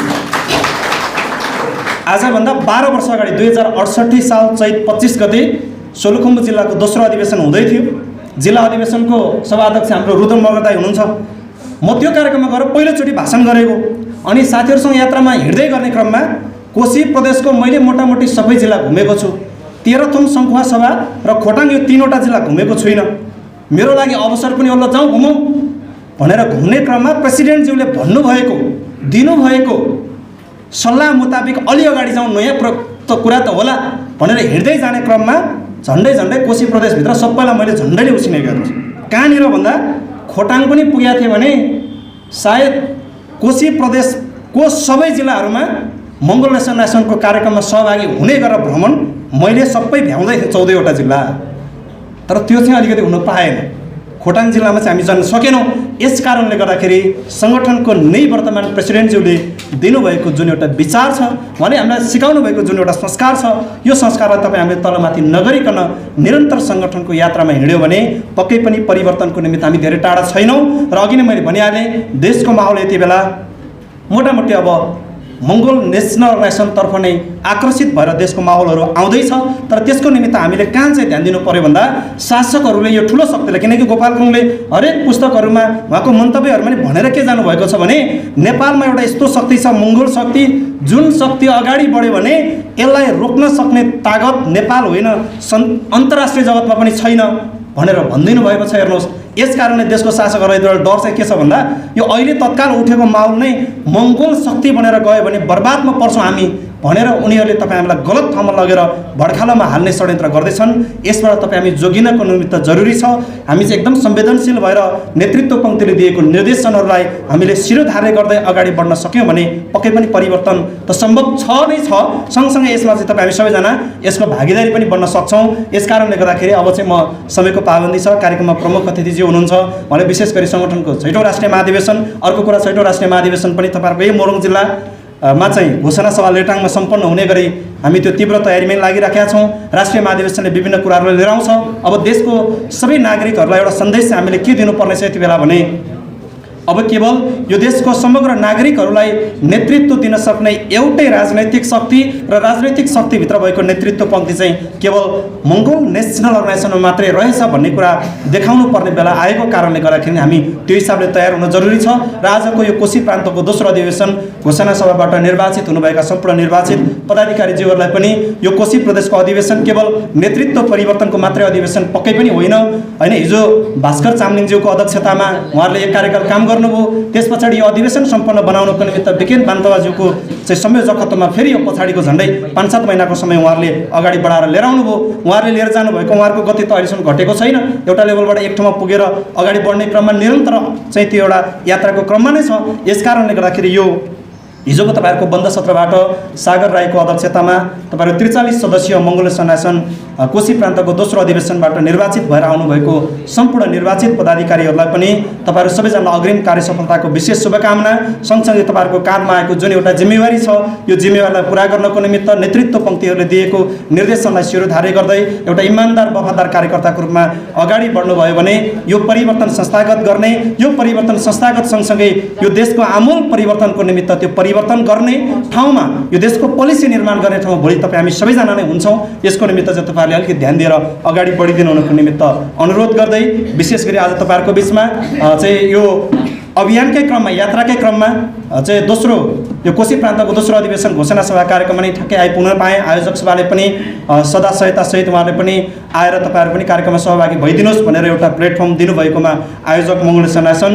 आजभन्दा 12 वर्ष अगाडि 2068 साल चैत 25 गते सोलुखुम्बु जिल्लाको दोस्रो अधिवेशन हुँदै थियो। जिल्ला अधिवेशनको सभाध्यक्ष हाम्रो रुद्र मगर दाइ हुनुहुन्छ। म त्यो कार्यक्रममा गएर पहिलोचोटि भाषण गरेको। अनि साथीहरूसँग यात्रामा हिँड्दै गर्ने क्रममा कोशी प्रदेशको मैले मोटामोटी सबै जिल्ला घुमेको छु। तेह्रथुम सङ्खुवा सभा र खोटाङ यो 3वटा जिल्ला घुमेको छुइनँ। मेरो लागि अवसर पनि होला, जाउँ घुमौँ भनेर घुम्ने क्रममा प्रेसिडेन्टज्यूले भन्नुभएको दिनुभएको सल्लाह मुताबिक अलि अगाडि जाउँ, नयाँ कुरा त होला भनेर हिँड्दै जाने क्रममा झन्डै कोशी प्रदेशभित्र सबैलाई मैले झन्डैले उसिने गरेको छु। कहाँनिर भन्दा खोटाङ पनि पुगेको थिएँ भने सायद कोशी प्रदेशको सबै जिल्लाहरूमा मङ्गोल नेसनल अर्गनाइजेसनको कार्यक्रममा सहभागी हुने गरेर भ्रमण मैले सबै भ्याउँदै थिएँ 14वटा जिल्ला। तर त्यो चाहिँ अलिकति हुन पाएन। खोटाङ जिल्लामा चाहिँ हामी जान सकेनौँ। यस कारणले गर्दाखेरि सङ्गठनको वर्तमान प्रेसिडेन्टज्यूले दिनुभएको जुन एउटा विचार छ, उहाँले हामीलाई सिकाउनु भएको जुन एउटा संस्कार छ, यो संस्कारलाई तपाईँ हामीले तलमाथि नगरिकन निरन्तर सङ्गठनको यात्रामा हिँड्यो भने पक्कै पनि परिवर्तनको निमित्त हामी धेरै टाढा छैनौँ। र अघि नै मैले भनिहालेँ, देशको माहौल यति बेला मोटामोटी अब मङ्गोल नेसनल अर्गनाइजेसनतर्फ नै आकर्षित भएर देशको माहौलहरू आउँदैछ। तर त्यसको निमित्त हामीले कहाँ चाहिँ ध्यान दिनु पर्यो भन्दा शासकहरूले यो ठुलो शक्तिले, किनकि गोपाल गुरुङले हरेक पुस्तकहरूमा उहाँको मन्तव्यहरूमा नि भनेर के जानुभएको छ भने नेपालमा एउटा यस्तो शक्ति छ मङ्गोल शक्ति, जुन शक्ति अगाडि बढ्यो भने यसलाई रोक्न सक्ने तागत नेपाल होइन अन्तर्राष्ट्रिय जगतमा पनि छैन भनेर भनिदिनु भएको छ। हेर्नुहोस्, यस कारणले देशको शासकहरूलाई डर चाहिँ के छ भन्दा यो अहिले तत्काल उठेको माहौल नै मङ्गोल शक्ति बनेर गयो भने बर्बादमा पर्छौँ हामी भनेर उनीहरूले तपाईँ हामीलाई गलत ठाउँमा लगेर भड्खालोमा हाल्ने षड्यन्त्र गर्दैछन्। यसबाट तपाईँ हामी जोगिनको निमित्त जरुरी छ। हामी चाहिँ एकदम संवेदनशील भएर नेतृत्व पङ्क्तिले दिएको निर्देशनहरूलाई हामीले शिरोधार्य गर्दै अगाडि बढ्न सक्यौँ भने पक्कै पनि परिवर्तन त सम्भव छ नै छ। सँगसँगै यसमा चाहिँ तपाईँ हामी सबैजना यसको भागीदारी पनि बन्न सक्छौँ। यस कारणले गर्दाखेरि अब चाहिँ म समयको पाबन्दी छ, कार्यक्रममा प्रमुख अतिथि हुनुहुन्छ उहाँले विशेष गरी सङ्गठनको 6औं राष्ट्रिय महाधिवेशन, अर्को कुरा 6औं राष्ट्रिय महाधिवेशन पनि तपाईँहरूको यही मोरङ जिल्लामा चाहिँ घोषणा सभा लेटाङमा सम्पन्न हुने गरी हामी त्यो तीव्र तयारीमै लागिराखेका छौँ। राष्ट्रिय महाधिवेशनले विभिन्न कुराहरू लिएर आउँछ। अब देशको सबै नागरिकहरूलाई एउटा सन्देश हामीले के दिनुपर्नेछ यति बेला भने अब केवल यो देशको समग्र नागरिकहरूलाई नेतृत्व दिन सक्ने एउटै राजनैतिक शक्ति र राजनैतिक शक्तिभित्र भएको नेतृत्व पङ्क्ति चाहिँ केवल मङ्गोल नेसनल अर्गनाइजेसनमा मात्रै रहेछ भन्ने कुरा देखाउनु पर्ने बेला आएको कारणले गर्दाखेरि हामी त्यो हिसाबले तयार हुन जरुरी छ। र आजको यो कोशी प्रान्तको दोस्रो अधिवेशन घोषणा सभाबाट निर्वाचित हुनुभएका सम्पूर्ण निर्वाचित पदाधिकारीज्यूहरूलाई पनि यो कोशी प्रदेशको अधिवेशन केवल नेतृत्व परिवर्तनको मात्रै अधिवेशन पक्कै पनि होइन। हिजो भास्कर चामलिङज्यूको अध्यक्षतामा उहाँहरूले एक कार्यकाल काम गर्नुभयो। त्यस पछाडि यो अधिवेशन सम्पन्न बनाउनको निमित्त विकेन बान्तवाज्यूको चाहिँ संयोजकत्वमा फेरि यो पछाडिको झन्डै 5-7 महिनाको समय उहाँहरूले अगाडि बढाएर लिएर आउनुभयो। उहाँहरूले लिएर जानुभएको उहाँहरूको गति त अहिलेसम्म घटेको छैन। एउटा लेभलबाट एक ठाउँमा पुगेर अगाडि बढ्ने क्रममा निरन्तर चाहिँ त्यो एउटा यात्राको क्रममा नै छ। यस कारणले गर्दाखेरि यो हिजोको तपाईँहरूको बन्द सत्रबाट सागर राईको अध्यक्षतामा तपाईँहरू 43 सदस्यीय मङ्गोल नेसनल अर्गनाइजेसन कोशी प्रान्तको दोस्रो अधिवेशनबाट निर्वाचित भएर आउनुभएको सम्पूर्ण निर्वाचित पदाधिकारीहरूलाई पनि तपाईँहरू सबैजना अग्रिम कार्य सफलताको विशेष शुभकामना। सँगसँगै तपाईँहरूको काँधमा आएको जुन एउटा जिम्मेवारी छ यो जिम्मेवारीलाई पुरा गर्नको निमित्त नेतृत्व पङ्क्तिहरूले दिएको निर्देशनलाई शिरोधार्य गर्दै एउटा इमान्दार वफादार कार्यकर्ताको रूपमा अगाडि बढ्नुभयो भने यो परिवर्तन संस्थागत गर्ने, यो परिवर्तन संस्थागत सँगसँगै यो देशको आमूल परिवर्तनको निमित्त त्यो परिवर्तन गर्ने ठाउँमा यो देशको पोलिसी निर्माण गर्ने ठाउँमा भोलि तपाईँ हामी सबैजना नै हुन्छौँ। यसको निमित्त चाहिँ तपाईँहरूले अलिकति ध्यान दिएर अगाडि बढिदिनु हुनुको निमित्त अनुरोध गर्दै विशेष गरी आज तपाईँहरूको बिचमा चाहिँ यो अभियानकै क्रममा यात्राकै क्रममा चाहिँ दोस्रो यो कोशी प्रान्तको दोस्रो अधिवेशन घोषणा सभा कार्यक्रममा नै ठ्याक्कै आइपुग्न पाएँ। आयोजक सभाले पनि सदा सहित उहाँले पनि आएर तपाईँहरू पनि कार्यक्रममा सहभागी भइदिनुहोस् भनेर एउटा प्लेटफर्म दिनुभएकोमा आयोजक मङ्गल सेनासन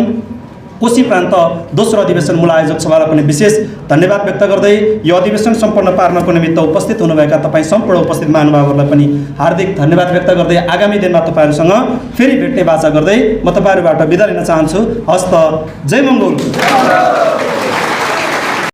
कोशी प्रान्त दोस्रो अधिवेशन मूल आयोजक सभालाई पनि विशेष धन्यवाद व्यक्त गर्दै यो अधिवेशन सम्पन्न पार्नको निमित्त उपस्थित हुनुभएका तपाईँ सम्पूर्ण उपस्थित महानुभावहरूलाई पनि हार्दिक धन्यवाद व्यक्त गर्दै आगामी दिनमा तपाईँहरूसँग फेरि भेट्ने बाचा गर्दै म तपाईँहरूबाट बिदा लिन चाहन्छु। हस्त जय मङ्गोल।